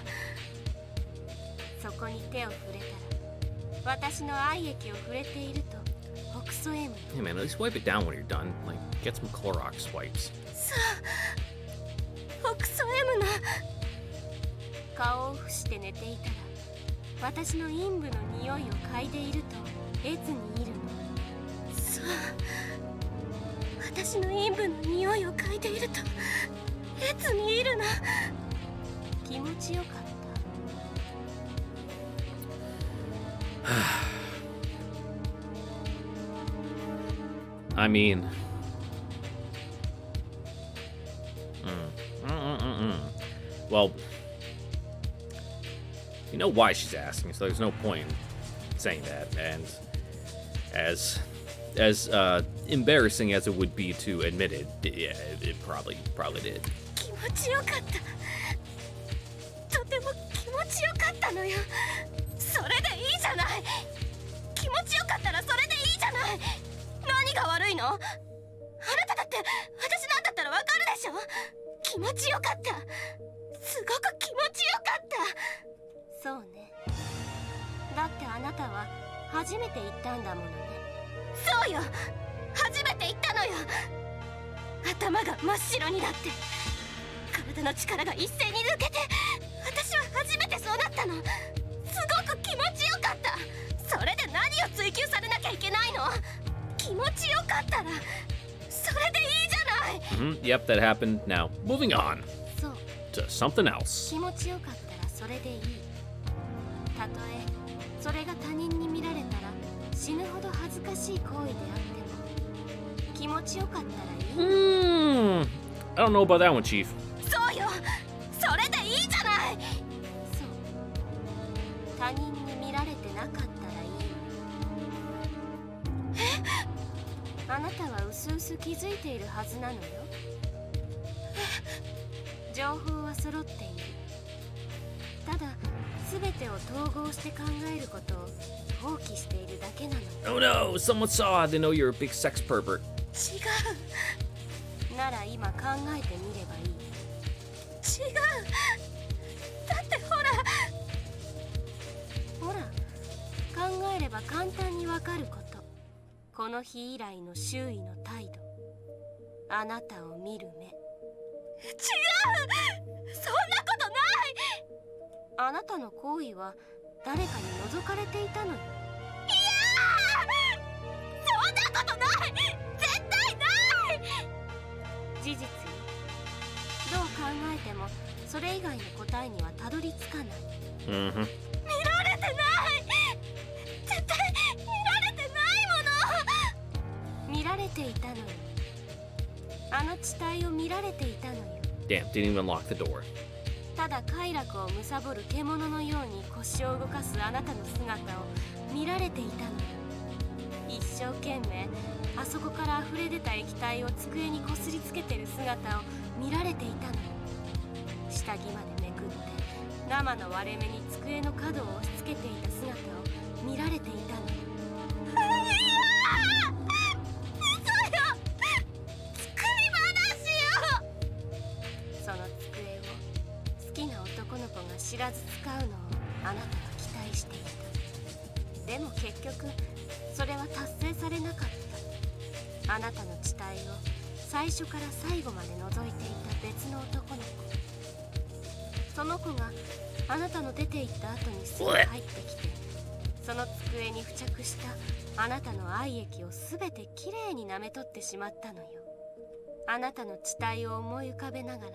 そこに手を触れたら私の愛液を触れているとほくそ笑む。 Hey, man, at least wipe it down when you're done. Like, get some Clorox wipes. そう。ほくそ笑むの。顔を伏して寝ていたら私の陰部の匂いを嗅いでいると越にいるの。そう。私の陰部の匂いを嗅いでいると越にいるの。気持ちよかった。 I mean, well, you know why she's asking, so there's no point in saying that. And as embarrassing as it would be to admit it, yeah, it probably did. 気持ちよかった。とても気持ちよかったのよ。それでいいじゃない。気持ちよかったらそれでいいじゃない。何何が悪いの？あなただって私なんだったらわかるでしょ。気持ちよかった。すごく気持ちよかった。そうね。だってあなたは初めて行ったんだものね。そうよ、初めて行ったのよ。頭が真っ白になって体の力が一斉に抜けて、私は初めてそうなったの。すごく気持ちよかった。それで何を追求されなきゃいけないの？気持ちよかったらそれでいいじゃない。Yep, that happened. Now, moving on そう、 to something else. 気持ちよかったらそれでいい。たとえそれが他人に見られたら死ぬほど恥ずかしい行為であっても気持ちよかったらいい。I don't know about that one, Chief. そうよ、それでいいじゃない。そう、他人に見られてなかったらいい。あなたはうすうす気づいているはずなのよ。情報は揃っている。ただ全てを統合して考えることを放棄しているだけなのよ。 Oh no, someone saw. They know you're a big sex pervert. 違う。なら今考えてみればいい。違う。だってほら考えれば簡単にわかること。この日以来の周囲の態度、あなたを見る目。違う、そんなことない。あなたの行為は誰かに覗かれていたのよ。いやー、そんなことない。絶対ない。事実よ。どう考えてもそれ以外の答えにはたどり着かない。見られてない。絶対見られてないもの。見られていたのよ。あの地帯を見られていたのよ。 Damn, didn't even lock the door. ただ快楽を貪る獣のように腰を動かすあなたの姿を見られていたのよ。一生懸命あそこから溢れ出た液体を机にこすりつけてる姿を見られていたのよ。下着までめくって生の割れ目に机の角を押し付けていた姿を見られていたのよ。いやー、嘘よ、作り話よ。その机を好きな男の子が知らず使うのをあなたは期待していた。でも結局それは達成されなかった。あなたの地帯を最初から最後まで覗いていた別の男の子。その子があなたの出て行った後にすぐ入ってきて、その机に付着したあなたの愛液を全てきれいに舐め取ってしまったのよ。あなたの地帯を思い浮かべながら、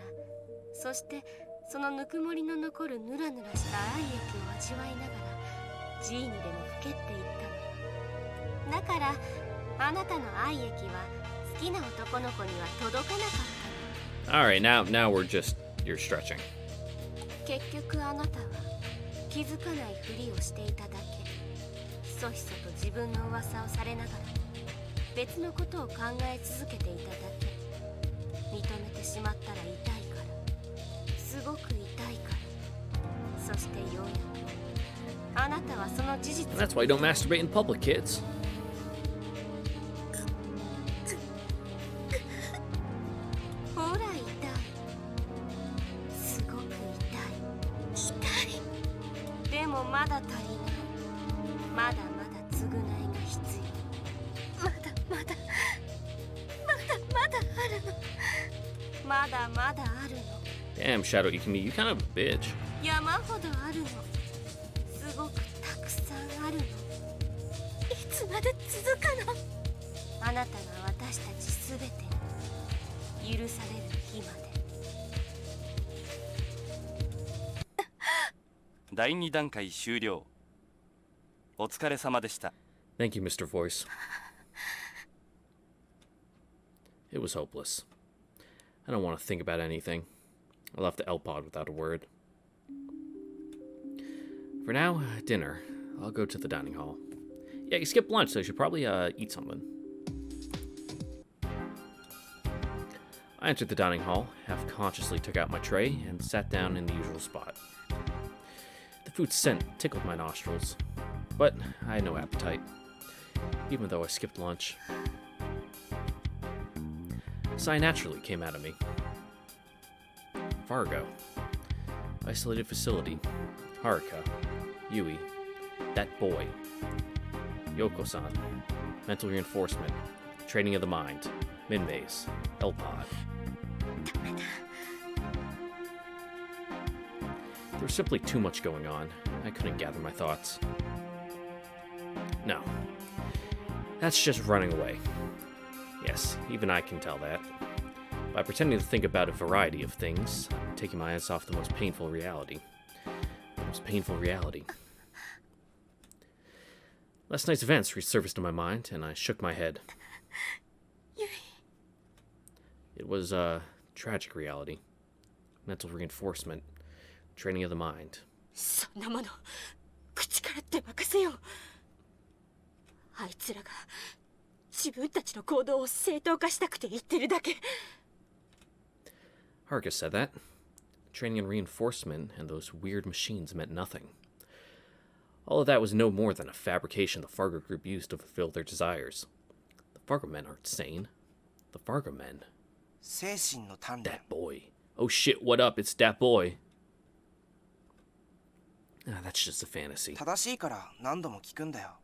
そしてそのぬくもりの残るヌラヌラした愛液を味わいながらジーニでもふけっていったの。だからあなたの愛液は好きな男の子には届かなかったの。 Alright, now you're stretching. 結局あなたは気づかないふりをしていただけ。ひそひそと自分の噂をされながら別のことを考え続けていただけ。認めてしまったら痛いから、すごく痛いから。そしてようやくあなたはその事実を That's why you don't masturbate in public, kids. ほら痛い。すごく痛い。でもまだ足りない。まだまだ償いが必要。まだまだあるの。まだまだあるの。 Damn, Shadow, you kind of a bitch. 山ほどあるの。すごくたくさんあるの。いつまで続くの？あなたが私たちすべてに許される日まで。第2段階終了。お疲れ様でした。 Thank you, Mr. Voice. It was hopeless. I don't want to think about anything. I left the L-Pod without a word. For now, dinner. I'll go to the dining hall. Yeah, you skipped lunch, so you should probably eat something. I entered the dining hall, half-consciously took out my tray, and sat down in the usual spot. The food's scent tickled my nostrils, but I had no appetite, even though I skipped lunch. sigh naturally came out of me. Fargo. Isolated facility. Haruka. Yui. That boy. Yoko-san. Mental reinforcement. Training of the mind. Minmaze. L-Pod. There was simply too much going on. I couldn't gather my thoughts. No. That's just running away. Yes, even I can tell that. By pretending to think about a variety of things, I'm taking my eyes off the most painful reality. The most painful reality. Last night's events resurfaced in my mind, and I shook my head. It was a tragic reality. Mental reinforcement. Training of the mind. そんなもの口からって任せよ。あいつらが自分たちの行動を正当化したくて言ってるだけ。Haruka said that. Training and reinforcement and those weird machines meant nothing. All of that was no more than a fabrication the Fargo group used to fulfill their desires. The Fargo men aren't sane. The Fargo men. 精神の鍛錬 That boy. Oh shit, what up? It's that boy. Ah, that's just a fantasy. 正しいから何度も聞くんだよ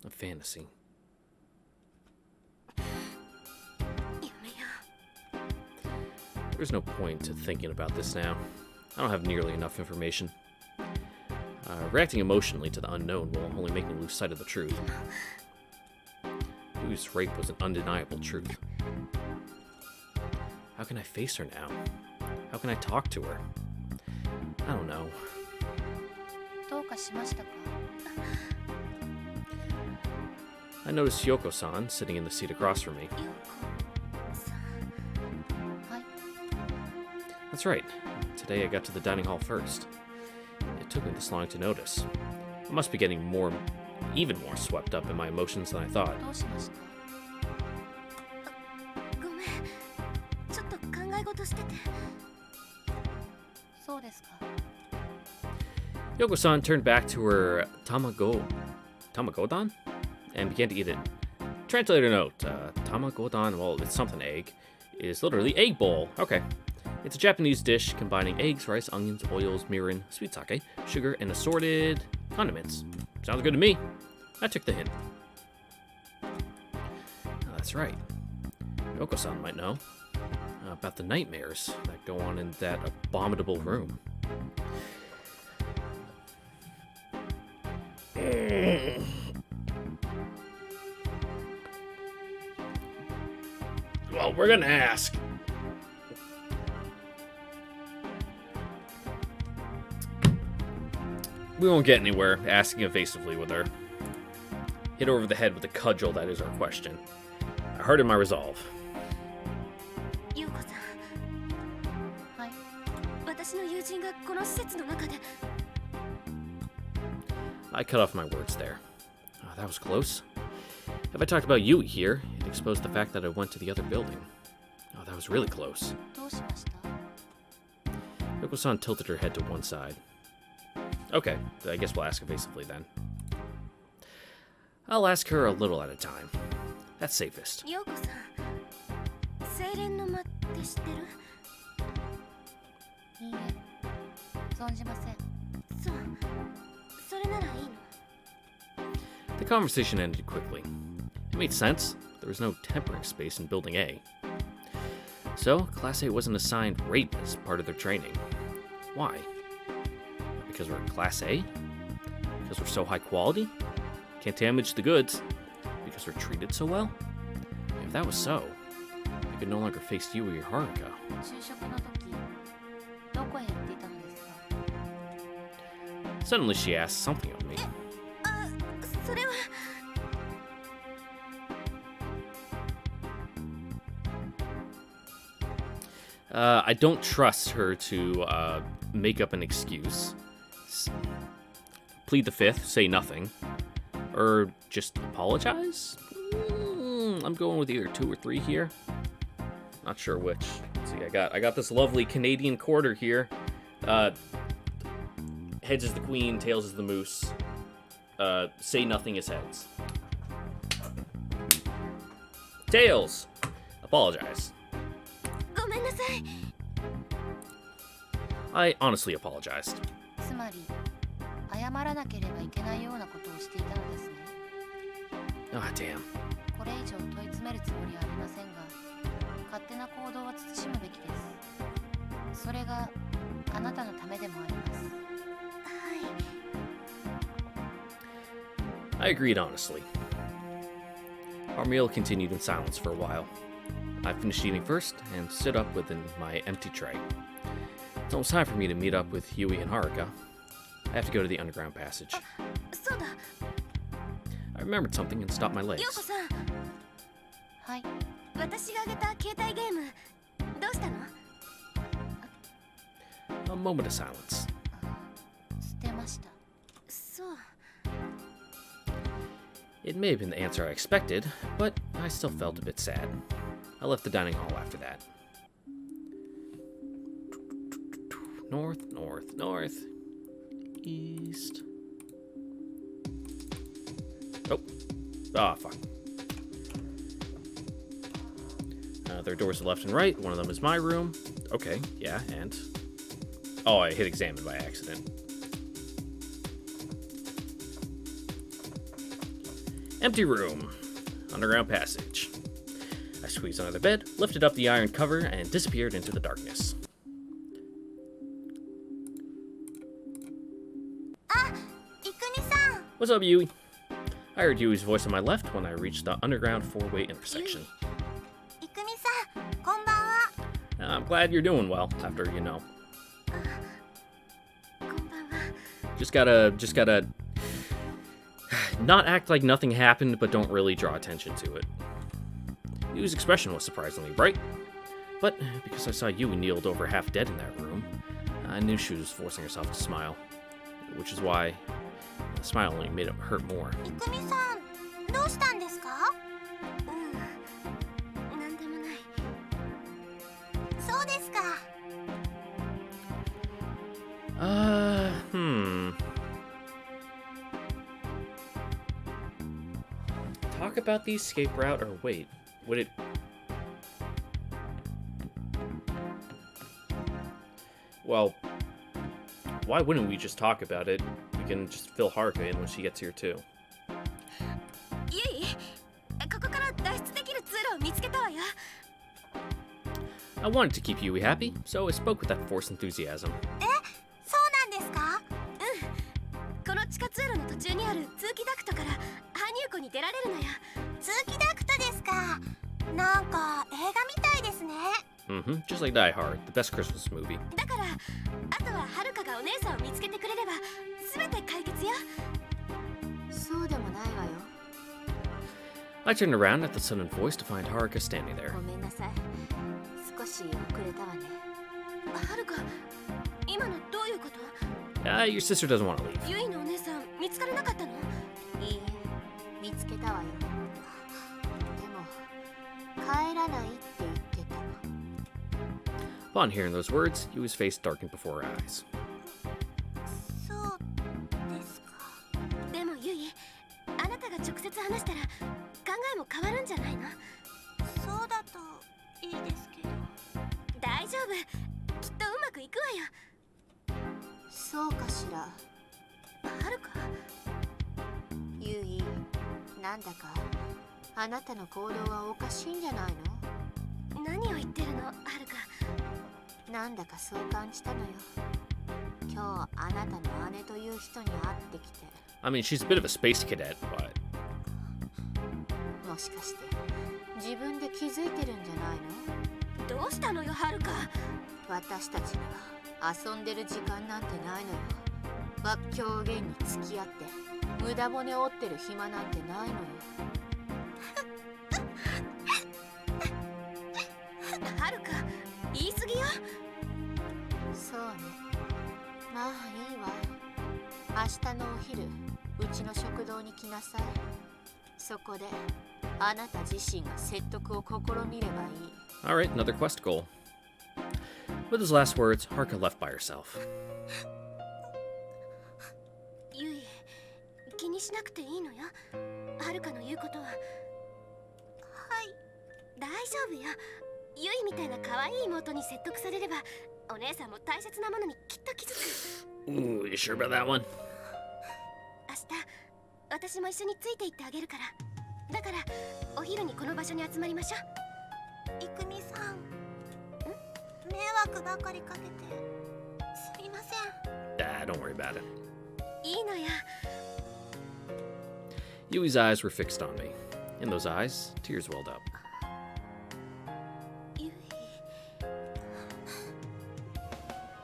A fantasy. やめよ There's no point to thinking about this now. I don't have nearly enough information. Reacting emotionally to the unknown will only make me lose sight of the truth. Yui's rape was an undeniable truth. How can I face her now? How can I talk to her? I don't know. う。どうかしましたか。 I noticed Yoko-san sitting in the seat across from me. よこさん。はい。 That's right. Today I got to the dining hall first. It took me this long to notice. I must be getting even more swept up in my emotions than I thought. どうしました。ごめん。ちょっと考え事してて。そうですか。 Yoko-san turned back to her tamagodon and began to eat it. Translator note, tamagodon, well, it's something egg, is literally egg bowl. Okay. It's a Japanese dish combining eggs, rice, onions, oils, mirin, sweet sake, sugar, and assorted condiments. Sounds good to me. I took the hint. That's right. Yoko-san might know about the nightmares that go on in that abominable room. Well, we're gonna ask. We won't get anywhere asking evasively with her. Hit her over the head with a cudgel, that is our question. I hardened my resolve. ゆうこさん。はい。私の友人がこの施設の中で。 I cut off my words there. Oh, that was close. If I talked about Yui here, it exposed the fact that I went to the other building. Oh, that was really close. どうしました。 Yoko-san tilted her head to one side. Okay, I guess we'll ask evasively then. I'll ask her a little at a time. That's safest. ゆうこさん。精錬の間って知ってる。いいえ。存じません。そう。それならいいの。 The conversation ended quickly. It made sense. There was no tempering space in Building A. So, Class A wasn't assigned rape as part of their training. Why? Because we're Class A? Because we're so high quality? Can't damage the goods? Because we're treated so well? If that was so, I could no longer face Yui or Haruka. 就職の時、どこへ行っていたのですか。 Suddenly she asked something of me. あ、それは。 I don't trust her to make up an excuse, plead the fifth, say nothing, or just apologize? I'm going with either 2 or 3 here. Not sure which. Let's see, I got this lovely Canadian quarter here. Heads is the queen, tails is the moose. Say nothing is heads. Tails! apologize. ごめんなさい。 I honestly apologized. つまり謝らなければいけないようなことをしていたのですね。 Ah, damn. これ以上問い詰めるつもりはありませんが、勝手な行動は慎むべきです。それがあなたのためでもあります。I agreed honestly. Our meal continued in silence for a while. I finished eating first and stood up within my empty tray. It's almost time for me to meet up with Yui and Haruka. I have to go to the underground passage. そうだ。 I remembered something and stopped my よう legs. こさん。はい。私があげた携帯ゲームどうしたの？ A moment of silence. 捨てました。そう。 It may have been the answer I expected, but I still felt a bit sad. I left the dining hall after that. North, north, north. East. Oh. Ah, fuck. There are doors to the left and right. One of them is my room. Okay, yeah, and... Oh, I hit examine by accident. Empty room. Underground passage. I squeezed under the bed, lifted up the iron cover, and disappeared into the darkness. What's up, Yui? I heard Yui's voice on my left when I reached the underground four-way intersection. I'm glad you're doing well, after, you know. Just gotta not act like nothing happened, but don't really draw attention to it. Yui's expression was surprisingly bright, but because I saw Yui kneeled over half dead in that room, I knew she was forcing herself to smile, which is why the smile only made it hurt more. どうしたんですか？なんでもない。そうですか。Talk about the escape route, or wait, would it... Well, why wouldn't we just talk about it? We can just fill Haruka in when she gets here too. ゆい、ここから脱出できる通路を見つけたわよ。 I wanted to keep Yui happy, so I spoke with that forced enthusiasm. そうなんですか？この地下通路の途中にある通気ダクトから搬入庫に出られるのよ。通気ダクトですか？なんか映画みたいですね。Just like Die Hard, the best Christmas movie. だから、あとははるかがお姉さんを見つけてくれれば、すべて解決よ。そうでもないわよ。 I turned around at the sudden voice to find Haruka standing there. ごめんなさい。少し遅れたわね。はるか、今のどういうこと？ Your sister doesn't want to leave. ゆいのお姉さん見つからなかったの？いいえ、見つけたわよ。でも帰らないって言ってた。 Upon hearing those words, Yui's face darkened before her eyes. そうですか。でもゆい、あなたが直接話したら考えも変わるんじゃないの？そうだといいですけど。大丈夫。きっとうまくいくわよ。そうかしら。はるか？ゆい、なんだかあなたの行動はおかしいんじゃないの？何を言ってるの、はるか。なんだかそう感じたのよ。今日あなたの姉という人に会ってきて。I mean, she's a bit of a space cadet, but... もしかして自分で気づいてるんじゃないの？どうしたのよ、はるか。私たちには遊んでる時間なんてないのよ。バッ狂言に付き合って無駄骨折ってる暇なんてないのよ。はるか、言い過ぎよ。そうね。まあいいわ。明日のお昼、うちの食堂に来なさい。そこであなた自身が説得を試みればいい。Alright, another quest goal. With his last words, Haruka left by herself. ゆい、気にしなくていいのよ。はるかの言うことは。はい。大丈夫よ。ユイみたいな可愛い妹に説得されれば、お姉さんも大切なものにきっと気づく。Ooh, you sure about that one? 明日、私も一緒について行ってあげるから。だから、お昼にこの場所に集まりましょう。いくみさん、迷惑ばかりかけてすみません。Don't worry about it. いいのよ。Yui's eyes were fixed on me. In those eyes, tears welled up. ユイ、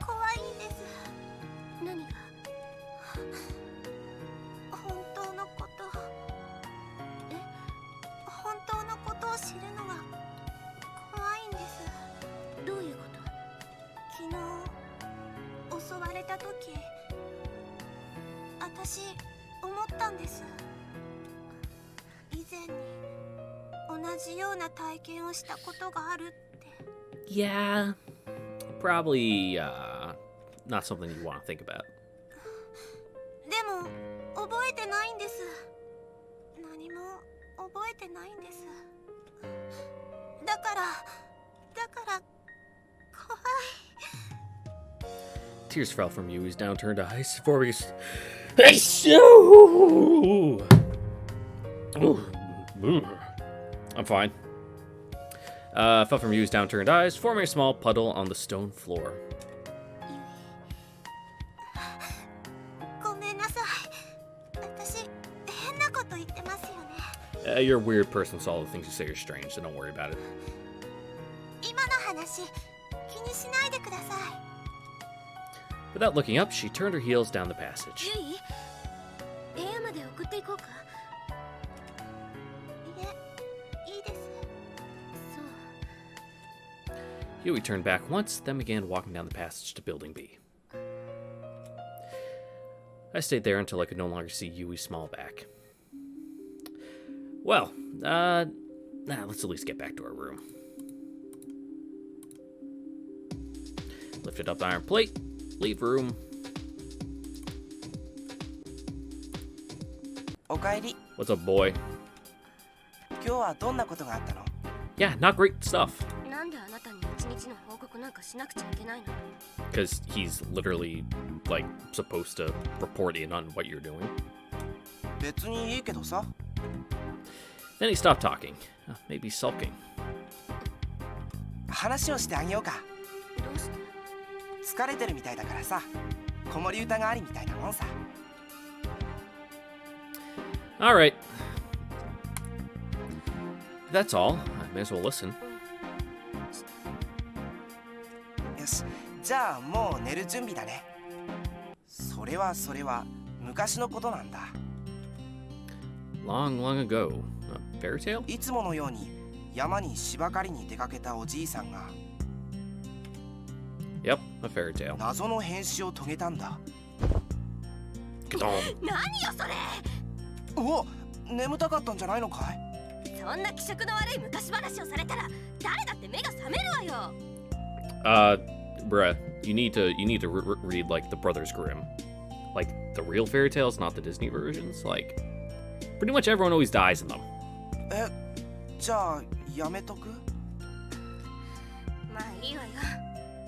怖いんです。何が？本当のこと。本当のことを知るのが怖いんです。どういうこと？昨日襲われた時、私思ったんです。以前に同じような体験をしたことがあるって。Yeah, probably not something you want to think about. でも覚えてないんです。何も覚えてないんです。だから怖い。 Tears fell from Yui's downturned eyes. I'm fine. Fell from Yui's downturned eyes, forming a small puddle on the stone floor. ごめんなさい。私変なこと言ってますよね。You're a weird person, so all the things you say are strange, so don't worry about it. 今の話気にしないでください。 Without looking up, she turned her heels down the passage. ユイ、部屋まで送っていこうか。いえ、いいです。そう。 Yui turned back once, then began walking down the passage to Building B. I stayed there until I could no longer see Yui's small back. Well, let's at least get back to our room. Lifted up the iron plate, leave room. おかえり。 What's up, boy? 今日はどんなことがあったの？ Yeah, not great stuff. なんであなたに一日の報告なんかしなくちゃいけないの？ Because he's literally, like, supposed to report in on what you're doing. 別にいいけどさ。 Then he stopped talking, maybe sulking. 話をしてあげようか。どうして？疲れてるみたいだからさ。子守歌がありみたいなもんさ。 All right. If that's all. I may as well listen. よし、じゃあもう寝る準備だね。それは昔のことなんだ。 Long, long ago. A fairy tale? いつものように山に芝刈りに出かけたおじいさんが Yep, a fairy tale. 謎の変死を遂げたんだ。 Gadon. 何よそれ！お、眠たかったんじゃないのかい？そんな気色の悪い昔話をされたら誰だって目が覚めるわよ。Bruh, you need to read like the Brothers Grimm, like the real fairy tales, not the Disney versions. Like, pretty much everyone always dies in them. え、じゃあやめとく？まあいいわよ。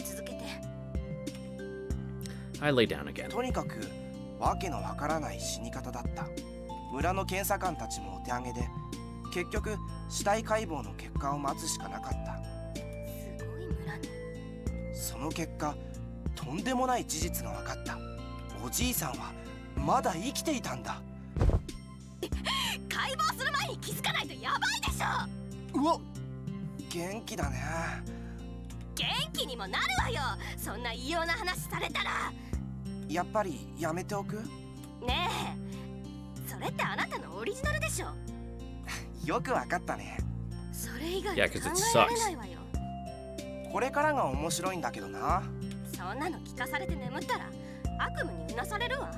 続けて。 I lay down again. とにかくわけのわからない死に方だった。村の検査官たちもお手上げで、結局死体解剖の結果を待つしかなかった。すごい村ね。その結果、とんでもない事実が分かった。おじいさんはまだ生きていたんだ。解剖する前に気づかないとやばいでしょ。うわ、元気だね。元気にもなるわよ。そんな異様な話されたら。やっぱりやめておく？ねえ、それってあなたのオリジナルでしょ。よく分かったね。それ以外 Yeah, 考 'cause it えられないわよ。これからが面白いんだけどな。そんなの聞かされて眠ったら悪夢にうなされるわ。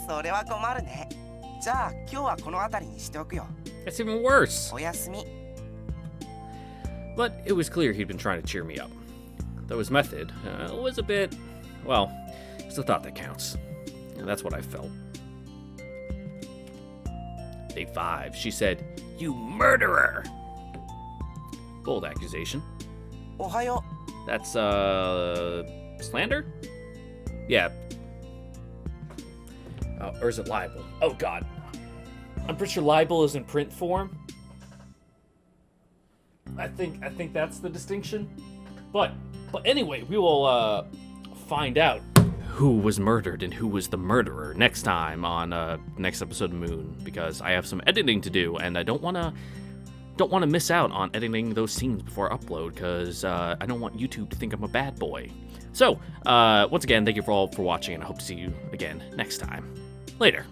それは困るね。じゃあ今日はこの辺りにしておくよ。 That's even worse. おやすみ。 But it was clear he'd been trying to cheer me up. Though his method was a bit, well, it's the thought that counts. And that's what I felt. Day 5, she said, "You murderer!" Bold accusation. おはよ That's, slander? Yeah. Or is it libel? Oh, God. I'm pretty sure libel is in print form. I think that's the distinction. But anyway, we will, find out who was murdered and who was the murderer next time on, next episode of Moon, because I have some editing to do, and I don't want to miss out on editing those scenes before I upload, because I don't want YouTube to think I'm a bad boy. So, once again, thank you all for watching, and I hope to see you again next time. Later.